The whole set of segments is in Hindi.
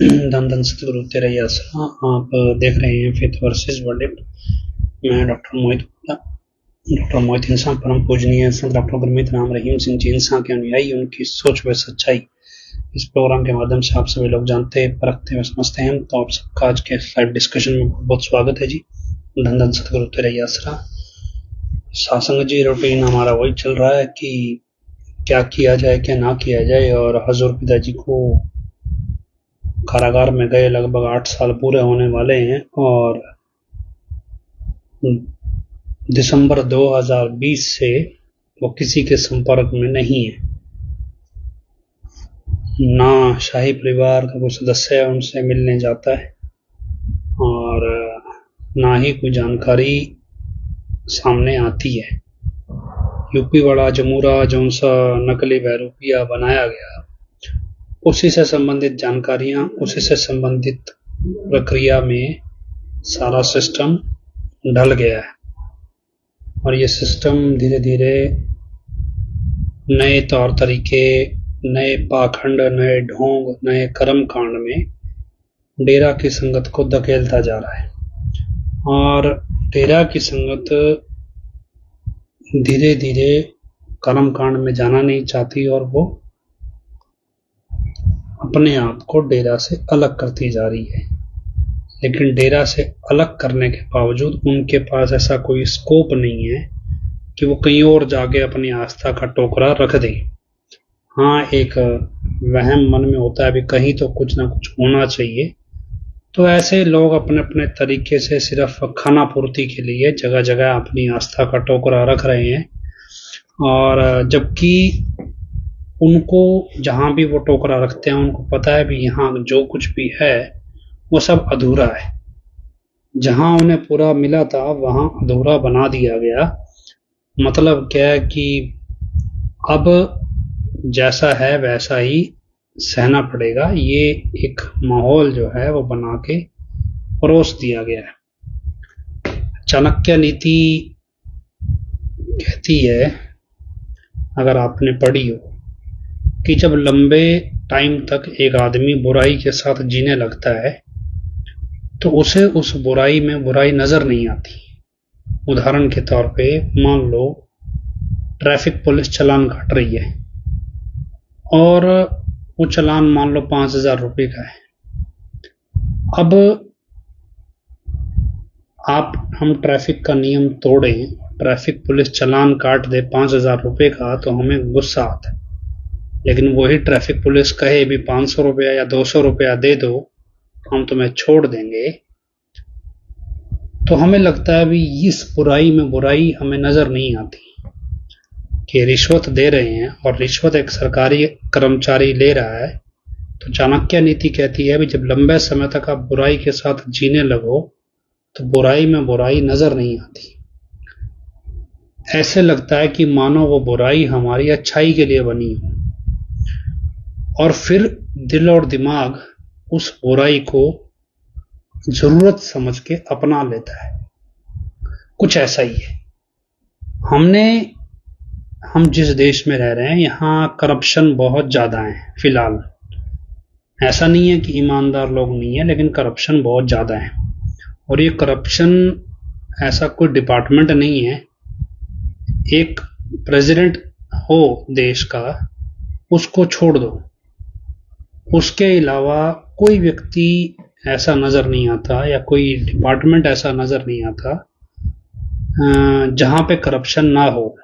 धन धन सतगुरु तेरा ही आसरा। आप देख रहे हैं फेथ वर्सेस वर्डिक्ट। मैं डॉक्टर मोहित गुप्ता। डॉक्टर मोहित इंसान परम पूजनीय संत डॉक्टर गुरमीत राम रहीम सिंह जी इंसान के अनुयायी, उनकी सोच व सच्चाई इस प्रोग्राम के माध्यम से आप सभी लोग जानते परखते व समझते हैं। तो आप सबका आज के लाइव डिस्कशन में बहुत बहुत स्वागत है जी। धन धन सतगुरु तेरा ही आसरा। सासंग जी रूटीन हमारा वही चल रहा है कि क्या किया जाए क्या ना किया जाए, और हजूर पिताजी को कारागार में गए लगभग 8 साल पूरे होने वाले हैं, और दिसंबर 2020 से वो किसी के संपर्क में नहीं है। ना शाही परिवार का कोई सदस्य उनसे मिलने जाता है, और ना ही कोई जानकारी सामने आती है। यूपी वाला जमूरा जौन सा नकली रुपया बनाया गया, उसी से संबंधित जानकारियां, उसी से संबंधित प्रक्रिया में सारा सिस्टम ढल गया है, और ये सिस्टम धीरे धीरे नए तौर तरीके, नए पाखंड, नए ढोंग, नए कर्म कांड में डेरा की संगत को धकेलता जा रहा है। और डेरा की संगत धीरे धीरे कर्म कांड में जाना नहीं चाहती, और वो अपने आप को डेरा से अलग करती जा रही है। लेकिन डेरा से अलग करने के बावजूद उनके पास ऐसा कोई स्कोप नहीं है कि वो कहीं और जाके अपनी आस्था का टोकरा रख दे। हाँ, एक वहम मन में होता है भी कहीं तो कुछ ना कुछ होना चाहिए। तो ऐसे लोग अपने अपने तरीके से सिर्फ खाना पूर्ति के लिए जगह जगह अपनी आस्था का टोकरा रख रहे हैं, और जबकि उनको जहां भी वो टोकरा रखते हैं उनको पता है भी यहाँ जो कुछ भी है वो सब अधूरा है। जहां उन्हें पूरा मिला था वहां अधूरा बना दिया गया। मतलब क्या है कि अब जैसा है वैसा ही सहना पड़ेगा। ये एक माहौल जो है वो बना के परोस दिया गया है। चाणक्य नीति कहती है, अगर आपने पढ़ी हो, कि जब लंबे टाइम तक एक आदमी बुराई के साथ जीने लगता है तो उसे उस बुराई में बुराई नजर नहीं आती। उदाहरण के तौर पे मान लो ट्रैफिक पुलिस चालान काट रही है, और वो चालान मान लो 5,000 रुपये का है। अब हम ट्रैफिक का नियम तोड़ें, ट्रैफिक पुलिस चालान काट दे 5,000 रुपये का, तो हमें गुस्सा आता है। लेकिन वही ट्रैफिक पुलिस कहे भी 500 रुपया या 200 रुपया दे दो, हम तुम्हें छोड़ देंगे, तो हमें लगता है भी इस बुराई में बुराई हमें नजर नहीं आती कि रिश्वत दे रहे हैं, और रिश्वत एक सरकारी कर्मचारी ले रहा है। तो चाणक्य नीति कहती है भी जब लंबे समय तक आप बुराई के साथ जीने लगो तो बुराई में बुराई नजर नहीं आती। ऐसे लगता है कि मानो वो बुराई हमारी अच्छाई के लिए बनी हो, और फिर दिल और दिमाग उस बुराई को जरूरत समझ के अपना लेता है। कुछ ऐसा ही है। हम जिस देश में रह रहे हैं यहाँ करप्शन बहुत ज्यादा है फिलहाल। ऐसा नहीं है कि ईमानदार लोग नहीं है, लेकिन करप्शन बहुत ज्यादा है। और ये करप्शन ऐसा कोई डिपार्टमेंट नहीं है। एक प्रेसिडेंट हो देश का, उसको छोड़ दो, उसके अलावा कोई व्यक्ति ऐसा नजर नहीं आता, या कोई डिपार्टमेंट ऐसा नजर नहीं आता जहां पे करप्शन ना हो।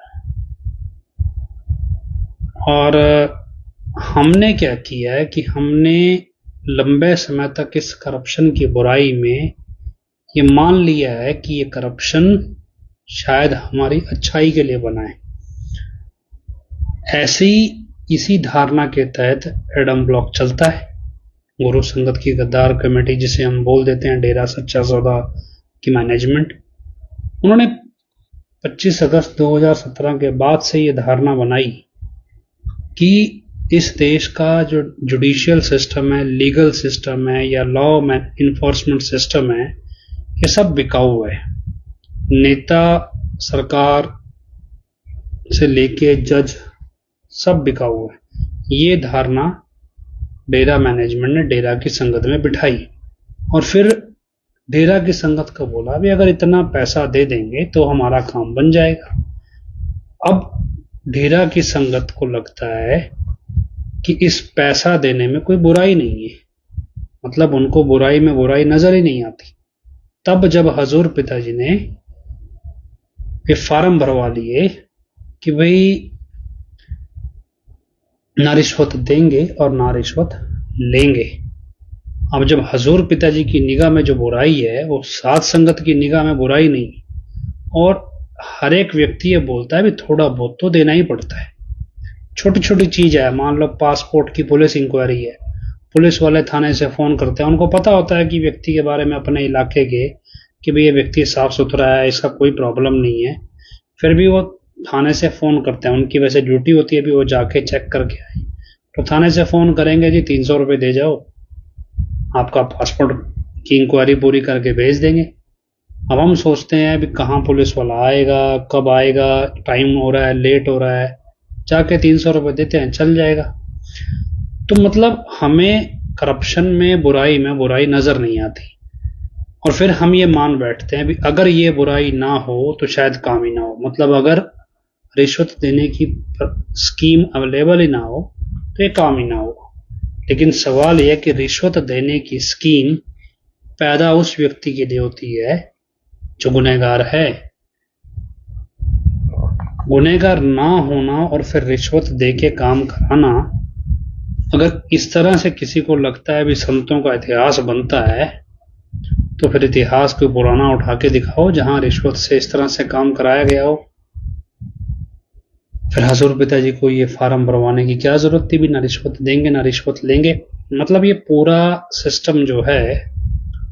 और हमने क्या किया है कि हमने लंबे समय तक इस करप्शन की बुराई में ये मान लिया है कि ये करप्शन शायद हमारी अच्छाई के लिए बना है। ऐसी इसी धारणा के तहत एडम ब्लॉक चलता है। गुरु संगत की गद्दार कमेटी, जिसे हम बोल देते हैं डेरा सच्चा सौदा की मैनेजमेंट, उन्होंने 25 अगस्त 2017 के बाद से ये धारणा बनाई कि इस देश का जो जुडिशियल सिस्टम है, लीगल सिस्टम है, या लॉ इन्फोर्समेंट सिस्टम है, ये सब बिकाऊ है। नेता, सरकार से लेके जज, सब बिकाऊ है। ये धारणा डेरा मैनेजमेंट ने डेरा की संगत में बिठाई और फिर डेरा की संगत को बोला भी अगर इतना पैसा दे देंगे तो हमारा काम बन जाएगा। अब डेरा की संगत को लगता है कि इस पैसा देने में कोई बुराई नहीं है, मतलब उनको बुराई में बुराई नजर ही नहीं आती। तब जब हजूर पिताजी ने ये फार्म भरवा लिए कि भाई ना रिश्वत देंगे और ना रिश्वत लेंगे। अब जब हजूर पिताजी की निगाह में जो बुराई है वो साध संगत की निगाह में बुराई नहीं, और हर एक व्यक्ति ये बोलता है भी थोड़ा बहुत तो देना ही पड़ता है। छोटी छोटी चीज है, मान लो पासपोर्ट की पुलिस इंक्वायरी है, पुलिस वाले थाने से फोन करते हैं, उनको पता होता है कि व्यक्ति के बारे में अपने इलाके के कि भाई ये व्यक्ति साफ सुथरा है, इसका कोई प्रॉब्लम नहीं है, फिर भी वो थाने से फोन करते हैं। उनकी वैसे ड्यूटी होती है भी वो जाके चेक करके आए, तो थाने से फोन करेंगे जी 300 रुपये दे जाओ, आपका पासपोर्ट की इंक्वायरी पूरी करके भेज देंगे। अब हम सोचते हैं भी कहाँ पुलिस वाला आएगा, कब आएगा, टाइम हो रहा है, लेट हो रहा है, जाके 300 रुपये देते हैं, चल जाएगा। तो मतलब हमें करप्शन में बुराई नजर नहीं आती, और फिर हम ये मान बैठते हैं भी अगर ये बुराई ना हो तो शायद काम ही ना हो। मतलब अगर रिश्वत देने की स्कीम अवेलेबल ही ना हो तो ये काम ही ना हो। लेकिन सवाल यह कि रिश्वत देने की स्कीम पैदा उस व्यक्ति के लिए होती है जो गुनहगार है। गुनहगार ना होना और फिर रिश्वत दे के काम कराना, अगर इस तरह से किसी को लगता है भी संतों का इतिहास बनता है, तो फिर इतिहास को पुराना उठा के दिखाओ जहां रिश्वत से इस तरह से काम कराया गया हो। फिर हजूर पिताजी को ये फार्म भरवाने की क्या जरूरत थी भी ना रिश्वत देंगे ना रिश्वत लेंगे। मतलब ये पूरा सिस्टम जो है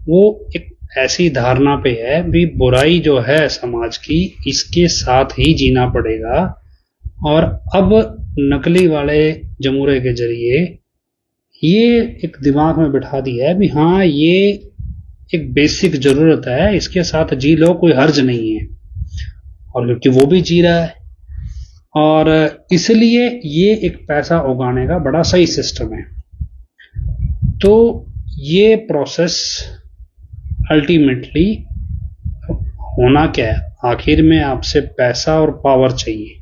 वो एक ऐसी धारणा पे है भी बुराई जो है समाज की, इसके साथ ही जीना पड़ेगा। और अब नकली वाले जमूरे के जरिए ये एक दिमाग में बिठा दिया है भी हाँ ये एक बेसिक जरूरत है, इसके साथ जी लो, कोई हर्ज नहीं है। और क्योंकि वो भी जी रहा है और इसलिए ये एक पैसा उगाने का बड़ा सही सिस्टम है। तो ये प्रोसेस अल्टीमेटली होना क्या है, आखिर में आपसे पैसा और पावर चाहिए।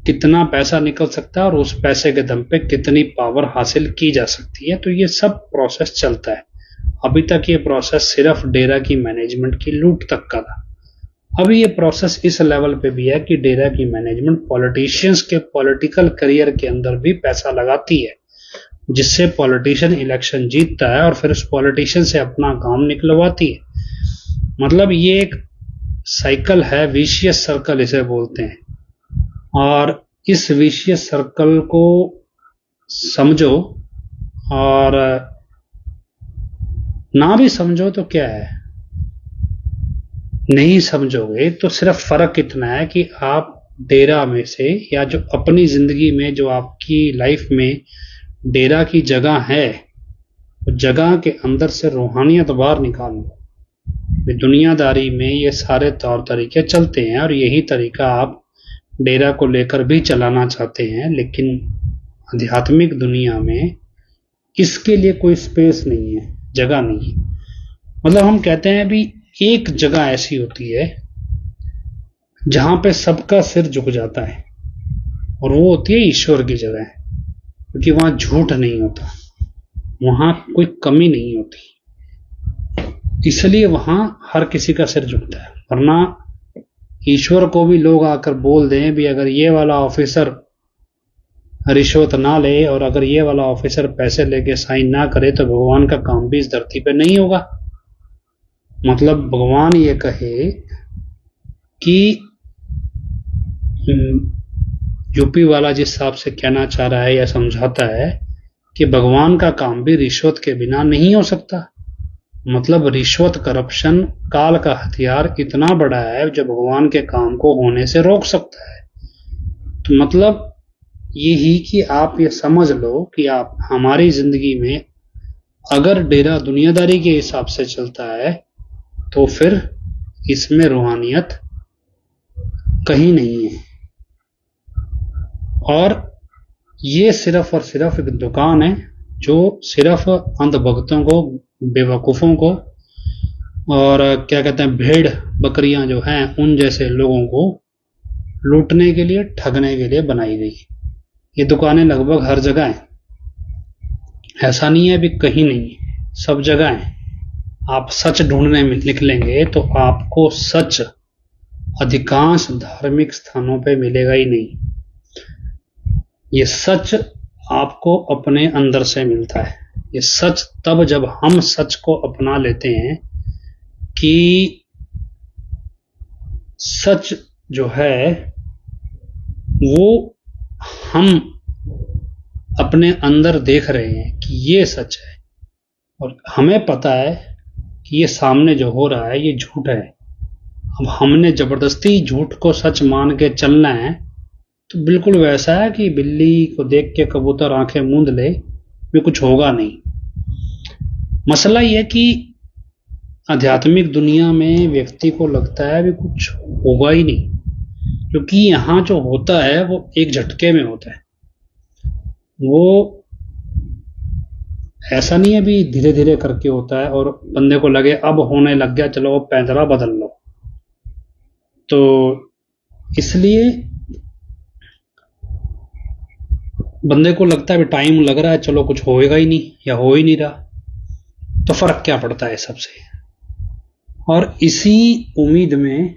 कितना पैसा निकल सकता है और उस पैसे के दम पे कितनी पावर हासिल की जा सकती है, तो ये सब प्रोसेस चलता है। अभी तक ये प्रोसेस सिर्फ डेरा की मैनेजमेंट की लूट तक का था। अभी ये प्रोसेस इस लेवल पे भी है कि डेरा की मैनेजमेंट पॉलिटिशियंस के पॉलिटिकल करियर के अंदर भी पैसा लगाती है, जिससे पॉलिटिशियन इलेक्शन जीतता है और फिर उस पॉलिटिशियन से अपना काम निकलवाती है। मतलब ये एक साइकिल है, विशियस सर्कल इसे बोलते हैं। और इस विशियस सर्कल को समझो और ना भी समझो तो क्या है, नहीं समझोगे तो सिर्फ फर्क इतना है कि आप डेरा में से या जो अपनी जिंदगी में जो आपकी लाइफ में डेरा की जगह है, उस जगह के अंदर से रूहानियत बाहर निकाल लो। दुनियादारी में ये सारे तौर तरीके चलते हैं और यही तरीका आप डेरा को लेकर भी चलाना चाहते हैं, लेकिन आध्यात्मिक दुनिया में इसके लिए कोई स्पेस नहीं है, जगह नहीं है। मतलब हम कहते हैं भी एक जगह ऐसी होती है जहां पे सबका सिर झुक जाता है, और वो होती है ईश्वर की जगह, क्योंकि वहां झूठ नहीं होता, वहां कोई कमी नहीं होती, इसलिए वहां हर किसी का सिर झुकता है। वरना ईश्वर को भी लोग आकर बोल दें भी अगर ये वाला ऑफिसर रिश्वत ना ले और अगर ये वाला ऑफिसर पैसे लेके साइन ना करे तो भगवान का काम भी इस धरती पे नहीं होगा। मतलब भगवान ये कहे कि यूपी वाला जिस हिसाब से कहना चाह रहा है या समझाता है कि भगवान का काम भी रिश्वत के बिना नहीं हो सकता। मतलब रिश्वत, करप्शन काल का हथियार इतना बड़ा है जो भगवान के काम को होने से रोक सकता है। तो मतलब यही कि आप ये समझ लो कि आप हमारी जिंदगी में अगर डेरा दुनियादारी के हिसाब से चलता है तो फिर इसमें रूहानियत कहीं नहीं है। और ये सिर्फ और सिर्फ एक दुकान है जो सिर्फ अंधभक्तों को, बेवकूफ़ों को और क्या कहते हैं भेड़ बकरियां जो हैं उन जैसे लोगों को लूटने के लिए, ठगने के लिए बनाई गई। ये दुकानें लगभग हर जगह हैं, ऐसा नहीं है अभी कहीं नहीं है, सब जगह है। आप सच ढूंढने में निकलेंगे तो आपको सच अधिकांश धार्मिक स्थानों पे मिलेगा ही नहीं। ये सच आपको अपने अंदर से मिलता है। ये सच तब जब हम सच को अपना लेते हैं कि सच जो है वो हम अपने अंदर देख रहे हैं कि ये सच है और हमें पता है कि ये सामने जो हो रहा है ये झूठ है। अब हमने जबरदस्ती झूठ को सच मान के चलना है तो बिल्कुल वैसा है कि बिल्ली को देख के कबूतर आंखें मूंद ले, भी कुछ होगा नहीं। मसला यह है कि आध्यात्मिक दुनिया में व्यक्ति को लगता है भी कुछ होगा ही नहीं, क्योंकि यहां जो होता है वो एक झटके में होता है। वो ऐसा नहीं है भी धीरे धीरे करके होता है और बंदे को लगे अब होने लग गया, चलो पैंतरा बदल लो। तो इसलिए बंदे को लगता है भी टाइम लग रहा है, चलो कुछ होएगा ही नहीं या हो ही नहीं रहा, तो फर्क क्या पड़ता है सबसे। और इसी उम्मीद में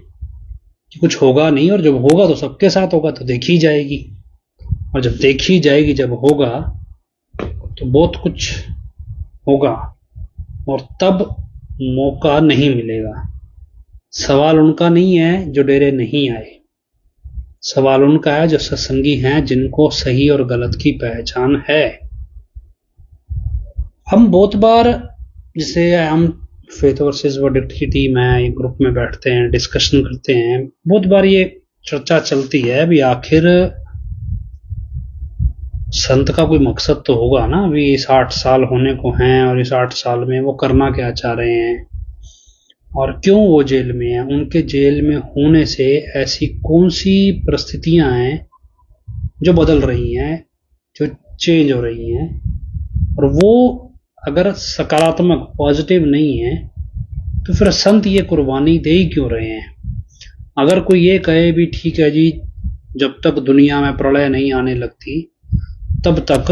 कि कुछ होगा नहीं, और जब होगा तो सबके साथ होगा, तो देखी जाएगी, और जब देखी जाएगी, जब होगा तो बहुत कुछ होगा और तब मौका नहीं मिलेगा। सवाल उनका नहीं है जो डेरे नहीं आए, सवाल उनका है जो सत्संगी हैं, जिनको सही और गलत की पहचान है। हम बहुत बार, जैसे हम फेथ वर्सेस वर्डिक्ट की टीम है, ये ग्रुप में बैठते हैं, डिस्कशन करते हैं, बहुत बार ये चर्चा चलती है भी आखिर संत का कोई मकसद तो होगा ना। अभी 60 साल होने को हैं और इस 8 साल में वो करना क्या चाह रहे हैं और क्यों वो जेल में है, उनके जेल में होने से ऐसी कौन सी परिस्थितियां हैं जो बदल रही हैं, जो चेंज हो रही हैं, और वो अगर सकारात्मक पॉजिटिव नहीं है तो फिर संत ये कुर्बानी दे ही क्यों रहे हैं। अगर कोई ये कहे भी ठीक है जी, जब तक दुनिया में प्रलय नहीं आने लगती तब तक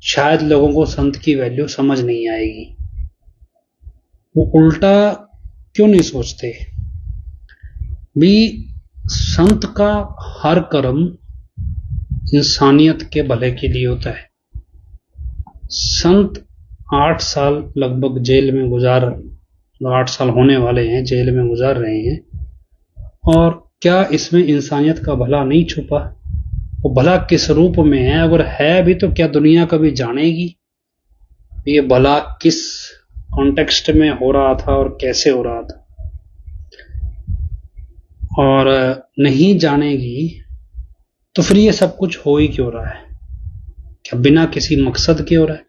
शायद लोगों को संत की वैल्यू समझ नहीं आएगी, वो उल्टा क्यों नहीं सोचते भी संत का हर कर्म इंसानियत के भले के लिए होता है। संत 8 साल लगभग जेल में 8 साल होने वाले हैं, जेल में गुजार रहे हैं, और क्या इसमें इंसानियत का भला नहीं छुपा? वो भला किस रूप में है? अगर है भी तो क्या दुनिया कभी जानेगी ये भला किस कॉन्टेक्स्ट में हो रहा था और कैसे हो रहा था? और नहीं जानेगी तो फिर ये सब कुछ हो ही क्यों रहा है? क्या बिना किसी मकसद के हो रहा है?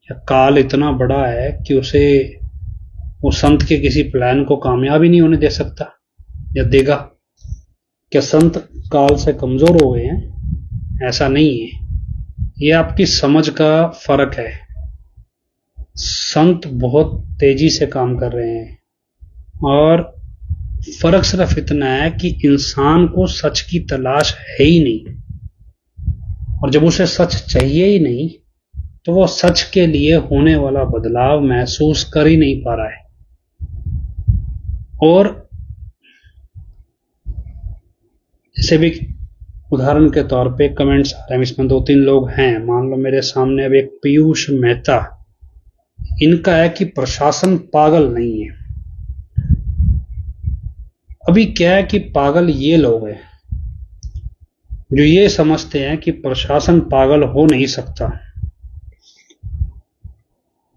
क्या काल इतना बड़ा है कि उसे वो संत के किसी प्लान को कामयाब ही नहीं होने दे सकता या देगा? क्या संत काल से कमजोर हो गए हैं? ऐसा नहीं है, ये आपकी समझ का फर्क है। संत बहुत तेजी से काम कर रहे हैं और फर्क सिर्फ इतना है कि इंसान को सच की तलाश है ही नहीं, और जब उसे सच चाहिए ही नहीं तो वो सच के लिए होने वाला बदलाव महसूस कर ही नहीं पा रहा है। और जैसे भी उदाहरण के तौर पे कमेंट्स आ रहे हैं, इसमें 2-3 लोग हैं, मान लो मेरे सामने अब एक पीयूष मेहता, इनका है कि प्रशासन पागल नहीं है। अभी क्या है कि पागल ये लोग हैं जो ये समझते हैं कि प्रशासन पागल हो नहीं सकता,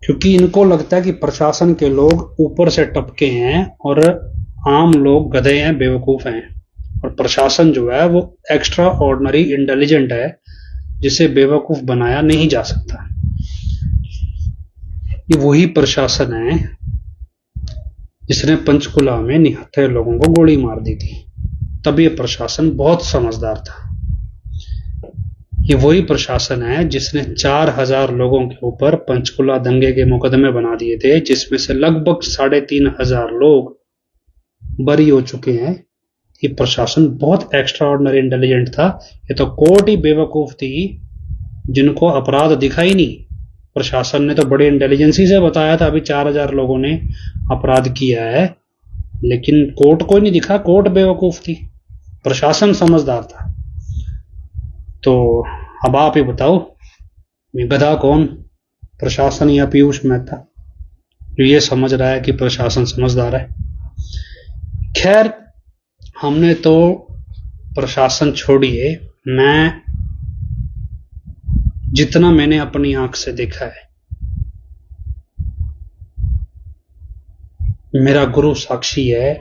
क्योंकि इनको लगता है कि प्रशासन के लोग ऊपर से टपके हैं और आम लोग गधे हैं, बेवकूफ हैं, और प्रशासन जो है वो एक्स्ट्रा ऑर्डिनरी इंटेलिजेंट है, जिसे बेवकूफ बनाया नहीं जा सकता। ये वही प्रशासन है जिसने पंचकुला में निहत्थे लोगों को गोली मार दी थी, तब ये प्रशासन बहुत समझदार था। ये वही प्रशासन है जिसने 4000 लोगों के ऊपर पंचकुला दंगे के मुकदमे बना दिए थे, जिसमें से लगभग 3500 लोग बरी हो चुके हैं। ये प्रशासन बहुत एक्स्ट्रा ऑर्डिनरी इंटेलिजेंट था। ये तो कोर्ट ही बेवकूफ थी जिनको अपराध दिखा ही नहीं। प्रशासन ने तो बड़ी इंटेलिजेंसी से बताया था अभी 4000 लोगों ने अपराध किया है, लेकिन कोर्ट को नहीं दिखा। कोर्ट बेवकूफ थी, प्रशासन समझदार था। तो अब आप ही बताओ, गधा कौन, प्रशासन या पीयूष मेहता, जो ये समझ रहा है कि प्रशासन समझदार है। खैर, हमने तो प्रशासन छोड़िए, मैं जितना मैंने अपनी आंख से देखा है, मेरा गुरु साक्षी है,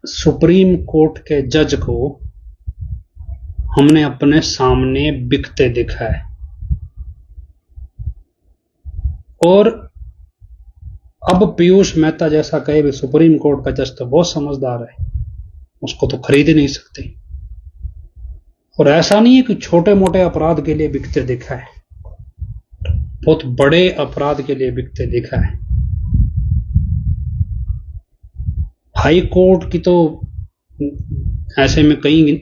सुप्रीम कोर्ट के जज को हमने अपने सामने बिकते देखा है। और अब पीयूष मेहता जैसा कहे भी सुप्रीम कोर्ट का जज तो बहुत समझदार है, उसको तो खरीद ही नहीं सकते। और ऐसा नहीं है कि छोटे मोटे अपराध के लिए बिकते देखा है, बहुत बड़े अपराध के लिए बिकते देखा है। हाई कोर्ट की तो ऐसे में कई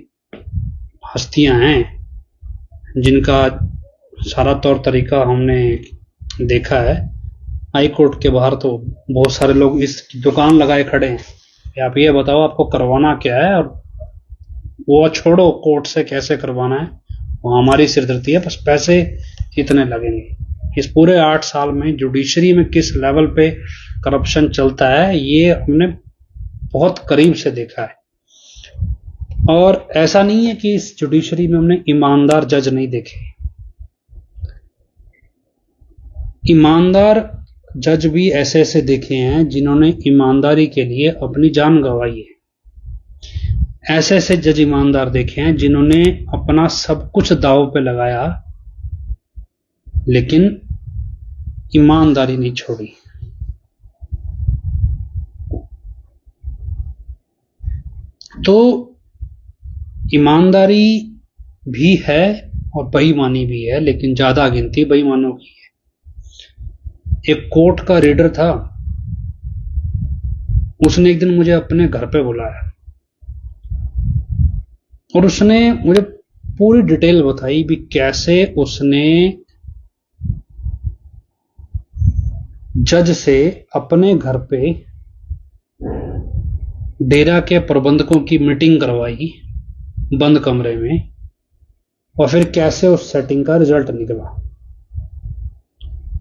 हस्तियां हैं जिनका सारा तौर तरीका हमने देखा है। हाई कोर्ट के बाहर तो बहुत सारे लोग इस दुकान लगाए खड़े हैं, आप ये बताओ आपको करवाना क्या है, और वो छोड़ो कोर्ट से कैसे करवाना है, वो हमारी सिरदर्दी है, बस पैसे इतने लगेंगे। इस पूरे 8 साल में जुडिशरी में किस लेवल पे करप्शन चलता है ये हमने बहुत करीब से देखा है। और ऐसा नहीं है कि इस जुडिशरी में हमने ईमानदार जज नहीं देखे। ईमानदार जज भी ऐसे ऐसे देखे हैं जिन्होंने ईमानदारी के लिए अपनी जान गंवाई है। ऐसे ऐसे जज ईमानदार देखे हैं जिन्होंने अपना सब कुछ दांव पे लगाया लेकिन ईमानदारी नहीं छोड़ी। तो ईमानदारी भी है और बेईमानी भी है, लेकिन ज्यादा गिनती बेईमानों की है। एक कोर्ट का रीडर था, उसने एक दिन मुझे अपने घर पे बुलाया और उसने मुझे पूरी डिटेल बताई भी कैसे उसने जज से अपने घर पे डेरा के प्रबंधकों की मीटिंग करवाई बंद कमरे में, और फिर कैसे उस सेटिंग का रिजल्ट निकला।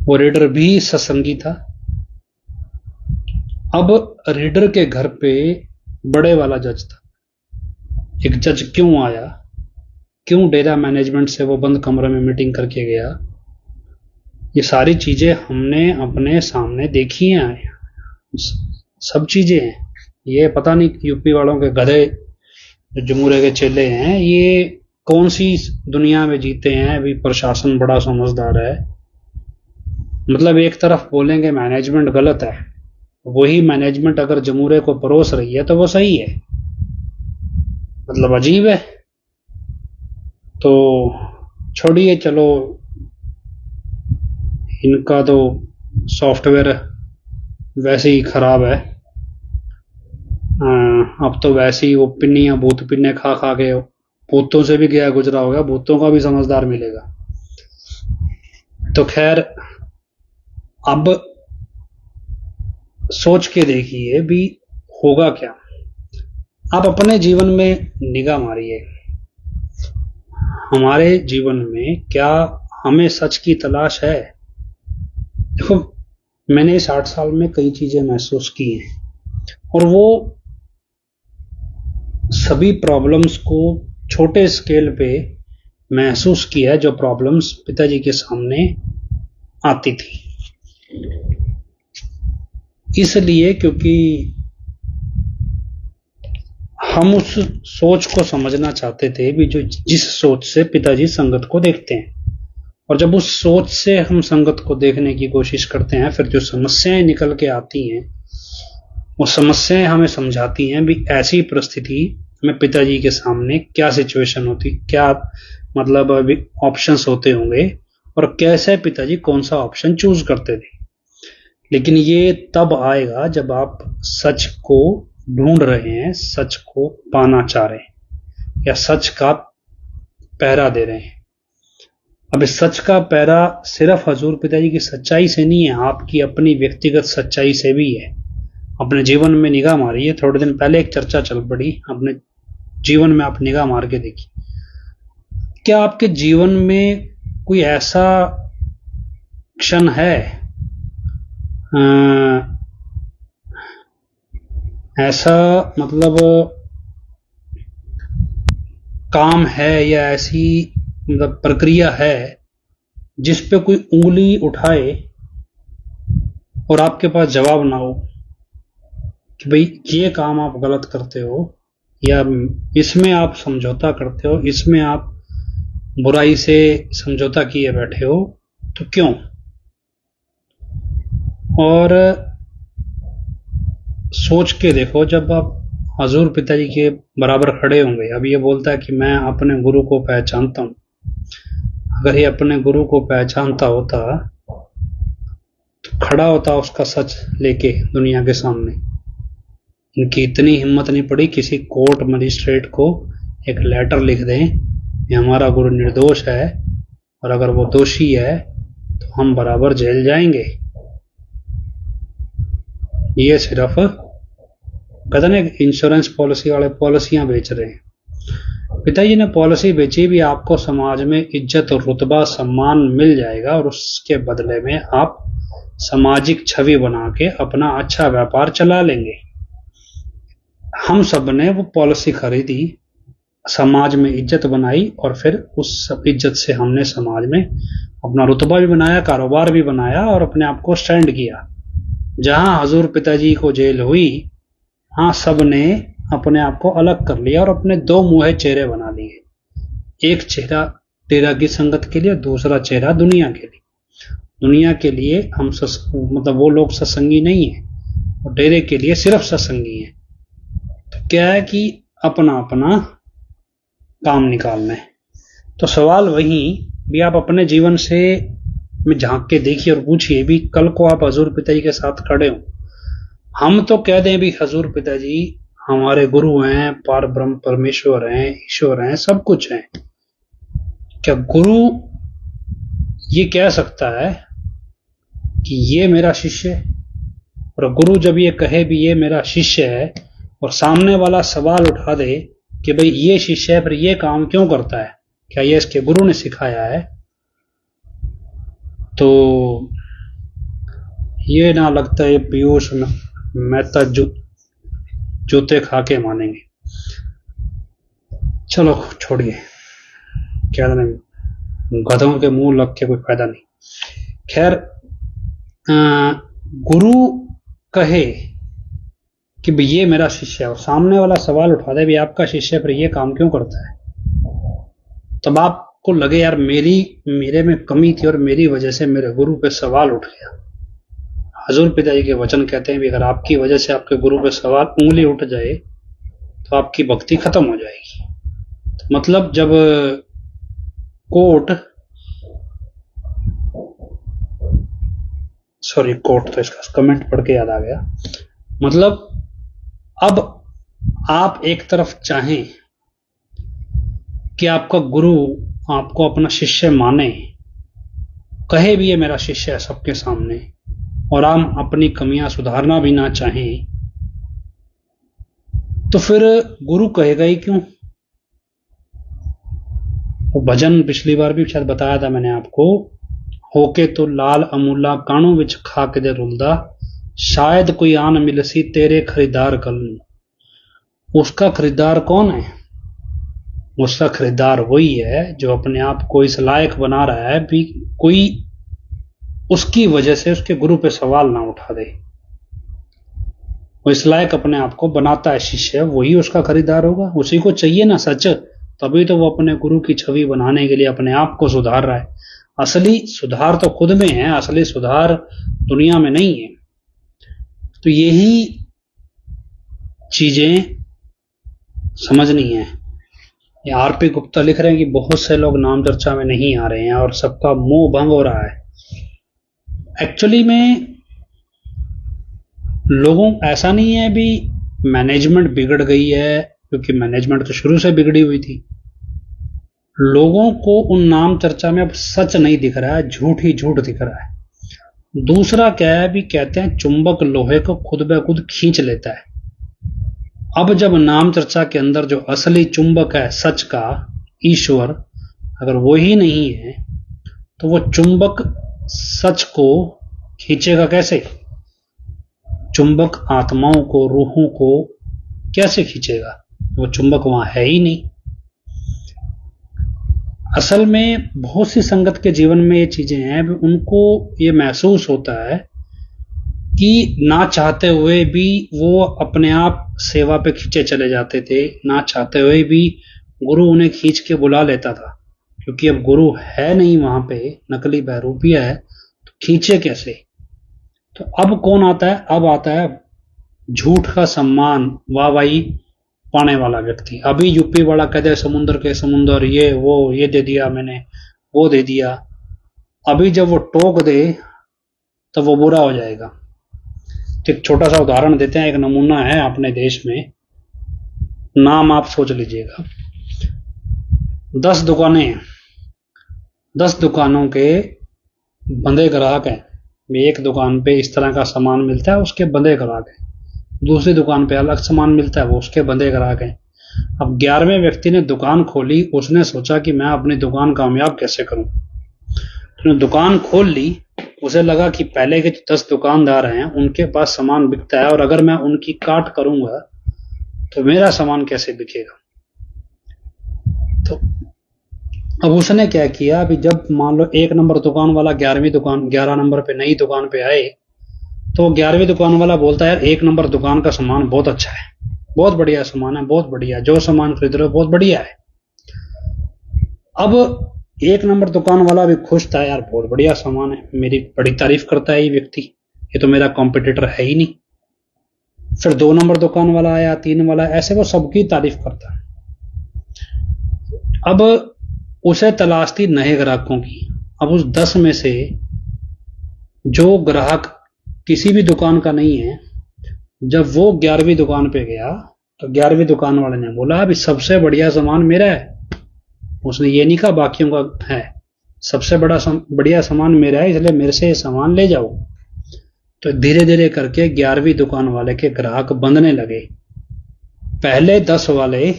वो रीडर भी सत्संगी था। अब रीडर के घर पे बड़े वाला जज था। एक जज क्यों आया, क्यों डेरा मैनेजमेंट से वो बंद कमरे में मीटिंग करके गया, ये सारी चीजें हमने अपने सामने देखी हैं, सब चीजें हैं। ये पता नहीं यूपी वालों के गधे जो जमूरे के चेले हैं ये कौन सी दुनिया में जीते हैं। अभी प्रशासन बड़ा समझदार है, मतलब एक तरफ बोलेंगे मैनेजमेंट गलत है, वही मैनेजमेंट अगर जमूरे को परोस रही है तो वो सही है, मतलब अजीब है। तो छोड़िए, चलो इनका तो सॉफ्टवेयर वैसे ही खराब है। अब तो वैसे ही वो पिन्नियां भूत पिन्ने खा खा के भूतों से भी गया गुजरा होगा, भूतों का भी समझदार मिलेगा। तो खैर, अब सोच के देखिए भी होगा क्या। आप अपने जीवन में निगाह मारिए, हमारे जीवन में क्या हमें सच की तलाश है। देखो, मैंने इस 8 साल में कई चीजें महसूस की हैं और वो सभी प्रॉब्लम्स को छोटे स्केल पे महसूस किया जो प्रॉब्लम्स पिताजी के सामने आती थी। इसलिए क्योंकि हम उस सोच को समझना चाहते थे भी जो जिस सोच से पिताजी संगत को देखते हैं, और जब उस सोच से हम संगत को देखने की कोशिश करते हैं फिर जो समस्याएं निकल के आती हैं वो समस्याएं हमें समझाती हैं भी ऐसी परिस्थिति मैं पिताजी के सामने क्या सिचुएशन होती, क्या मतलब ऑप्शंस होते होंगे और कैसे पिताजी कौन सा ऑप्शन चूज करते थे। लेकिन ये तब आएगा जब आप सच को ढूंढ रहे हैं, सच को पाना चाह रहे हैं या सच का पहरा दे रहे हैं। अब इस सच का पहरा सिर्फ हजूर पिताजी की सच्चाई से नहीं है, आपकी अपनी व्यक्तिगत सच्चाई से भी है। अपने जीवन में निगाह मारिए, थोड़े दिन पहले एक चर्चा चल पड़ी, अपने जीवन में आप निगाह मार के देखिए, क्या आपके जीवन में कोई ऐसा क्षण है, ऐसा मतलब काम है या ऐसी मतलब प्रक्रिया है जिस पे कोई उंगली उठाए और आपके पास जवाब ना हो कि भाई ये काम आप गलत करते हो या इसमें आप समझौता करते हो, इसमें आप बुराई से समझौता किए बैठे हो, तो क्यों? और सोच के देखो, जब आप हजूर पिताजी के बराबर खड़े होंगे, अब ये बोलता है कि मैं अपने गुरु को पहचानता हूं, अगर ये अपने गुरु को पहचानता होता तो खड़ा होता उसका सच लेके दुनिया के सामने। इनकी इतनी हिम्मत नहीं पड़ी किसी कोर्ट मजिस्ट्रेट को एक लेटर लिख दें कि हमारा गुरु निर्दोष है और अगर वो दोषी है तो हम बराबर जेल जाएंगे। ये सिर्फ कहते ना इंश्योरेंस पॉलिसी वाले पॉलिसियां बेच रहे हैं। पिताजी ने पॉलिसी बेची भी, आपको समाज में इज्जत और रुतबा सम्मान मिल जाएगा और उसके बदले में आप सामाजिक छवि बना के अपना अच्छा व्यापार चला लेंगे। हम सब ने वो पॉलिसी खरीदी, समाज में इज्जत बनाई और फिर उस इज्जत से हमने समाज में अपना रुतबा भी बनाया, कारोबार भी बनाया और अपने आप को स्टैंड किया। जहां हजूर पिताजी को जेल हुई, हाँ सब ने अपने आप को अलग कर लिया और अपने दो मुंहे चेहरे बना लिए। एक चेहरा तेरा की संगत के लिए, दूसरा चेहरा दुनिया के लिए। दुनिया के लिए हम मतलब वो लोग सत्संगी नहीं है और डेरे के लिए सिर्फ सत्संगी है। तो क्या है कि अपना अपना काम निकालना है। तो सवाल वही भी, आप अपने जीवन से में झांक के देखिए और पूछिए भी, कल को आप हजूर पिताजी के साथ खड़े हो, हम तो कह दें भी हजूर पिताजी हमारे गुरु हैं, पार ब्रह्म परमेश्वर हैं, ईश्वर हैं, सब कुछ हैं, क्या गुरु ये कह सकता है कि ये मेरा शिष्य है? और गुरु जब ये कहे भी ये मेरा शिष्य है और सामने वाला सवाल उठा दे कि भाई ये शिष्य है पर ये काम क्यों करता है, क्या ये इसके गुरु ने सिखाया है, तो ये ना लगता है पीयूष मेहता जूते खा के मानेंगे। चलो छोड़िए, क्या नहीं, गधों के मुंह लग के कोई फायदा नहीं। खैर, गुरु कहे कि भाई ये मेरा शिष्य है और सामने वाला सवाल उठा दे भी आपका शिष्य पर ये काम क्यों करता है, तब आपको लगे यार मेरे में कमी थी और मेरी वजह से मेरे गुरु पे सवाल उठ गया। हजूर पिताजी के वचन कहते हैं भी अगर आपकी वजह से आपके गुरु पे सवाल उंगली उठ जाए तो आपकी भक्ति खत्म हो जाएगी। तो मतलब जब कोर्ट तो इसका कमेंट पढ़ के याद आ गया, मतलब अब आप एक तरफ चाहें कि आपका गुरु आपको अपना शिष्य माने, कहे भी ये मेरा शिष्य है सबके सामने, और आप अपनी कमियां सुधारना भी ना चाहें, तो फिर गुरु कहेगा ही क्यों? वो भजन पिछली बार भी शायद बताया था मैंने आपको, होके तो लाल अमूला कानों विच खा के दे रुलदा, शायद कोई आन मिलसी तेरे खरीदार कल नूं। उसका खरीदार कौन है? उसका खरीदार वही है जो अपने आप को इस लायक बना रहा है भी कोई उसकी वजह से उसके गुरु पे सवाल ना उठा दे। वो इस लायक अपने आप को बनाता है शिष्य, वही उसका खरीदार होगा। उसी को चाहिए ना सच, तभी तो वो अपने गुरु की छवि बनाने के लिए अपने आप को सुधार रहा है। असली सुधार तो खुद में है, असली सुधार दुनिया में नहीं है। तो यही चीजें समझ नहीं है। ये आरपी गुप्ता लिख रहे हैं कि बहुत से लोग नाम चर्चा में नहीं आ रहे हैं और सबका मोह भंग हो रहा है। एक्चुअली में लोगों ऐसा नहीं है भी मैनेजमेंट बिगड़ गई है, क्योंकि मैनेजमेंट तो शुरू से बिगड़ी हुई थी। लोगों को उन नाम चर्चा में अब सच नहीं दिख रहा है, झूठ ही झूठ दिख रहा है। दूसरा क्या है भी, कहते हैं चुंबक लोहे को खुद ब खुद खींच लेता है। अब जब नाम चर्चा के अंदर जो असली चुंबक है सच का, ईश्वर, अगर वो ही नहीं है तो वो चुंबक सच को खींचेगा कैसे? चुंबक आत्माओं को, रूहों को कैसे खींचेगा? वो चुंबक वहां है ही नहीं। असल में बहुत सी संगत के जीवन में ये चीजें हैं, उनको ये महसूस होता है कि ना चाहते हुए भी वो अपने आप सेवा पे खींचे चले जाते थे, ना चाहते हुए भी गुरु उन्हें खींच के बुला लेता था, क्योंकि अब गुरु है नहीं वहां पे, नकली बहरूपिया है, तो खींचे कैसे? तो अब कौन आता है? अब आता है झूठ का सम्मान, वाहवाही पाने वाला व्यक्ति। अभी यूपी वाला कह दे समुद्र के समुद्र, ये वो, ये दे दिया मैंने, वो दे दिया। अभी जब वो टोक दे तो वो बुरा हो जाएगा। एक छोटा सा उदाहरण देते हैं, एक नमूना है अपने देश में, नाम आप सोच लीजिएगा। 10 दुकानें हैं, 10 दुकानों के बंधे ग्राहक हैं। एक दुकान पे इस तरह का सामान मिलता है, उसके बंधे ग्राहक हैं। दूसरी दुकान पे अलग सामान मिलता है, वो उसके बंधे ग्राहक हैं। अब 11वें व्यक्ति ने दुकान खोली, उसने सोचा कि मैं अपनी दुकान कामयाब कैसे करूं। उसने दुकान खोल ली, उसे लगा कि पहले के 10 दुकानदार हैं उनके पास सामान बिकता है, और अगर मैं उनकी काट करूंगा तो मेरा सामान कैसे बिकेगा। तो अब उसने क्या किया, अभी जब मान लो 1 नंबर दुकान वाला 11 नंबर पे नई दुकान पे आए, तो 11वीं दुकान वाला बोलता है यार 1 नंबर दुकान का सामान बहुत अच्छा है, बहुत बढ़िया सामान है, बहुत बढ़िया, जो सामान खरीद रहे हो बहुत बढ़िया है। अब 1 नंबर दुकान वाला भी खुश था, यार बहुत बढ़िया सामान है, मेरी बड़ी तारीफ करता है ये व्यक्ति, ये तो मेरा कॉम्पिटिटर है ही नहीं। फिर 2 नंबर दुकान वाला आया, 3 वाला, ऐसे वो सबकी तारीफ करता है। अब उसे तलाश थी नए ग्राहकों की। अब उस 10 में से जो ग्राहक किसी भी दुकान का नहीं है, जब वो 11वीं दुकान पे गया तो 11वीं दुकान वाले ने बोला अभी सबसे बढ़िया सामान मेरा है। उसने ये नहीं कहा बाकियों का है, सबसे बढ़िया सामान मेरा है, इसलिए मेरे से ये सामान ले जाओ। तो धीरे धीरे करके 11वीं दुकान वाले के ग्राहक बंधने लगे। पहले 10 वाले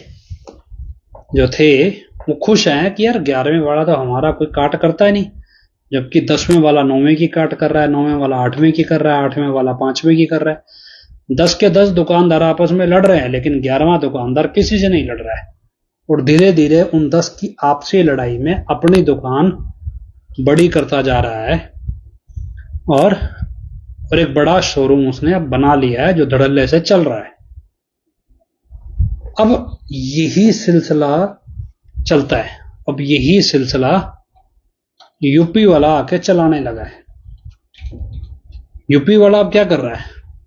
जो थे वो खुश हैं कि यार 11वें वाला तो हमारा कोई काट करता ही नहीं, जबकि 10वें वाला 9वें की काट कर रहा है, 9वें वाला 8वें की कर रहा है, 8वें वाला 5वें की कर रहा है। 10 के 10 दुकानदार आपस में लड़ रहे हैं, लेकिन 11वां दुकानदार किसी से नहीं लड़ रहा है। और धीरे धीरे उन 10 की आपसी लड़ाई में अपनी दुकान बड़ी करता जा रहा है, और एक बड़ा शोरूम उसने अब बना लिया है जो धड़ल्ले से चल रहा है। अब यही सिलसिला चलता है। अब यही सिलसिला यूपी वाला आके चलाने लगा है। यूपी वाला अब क्या कर रहा है,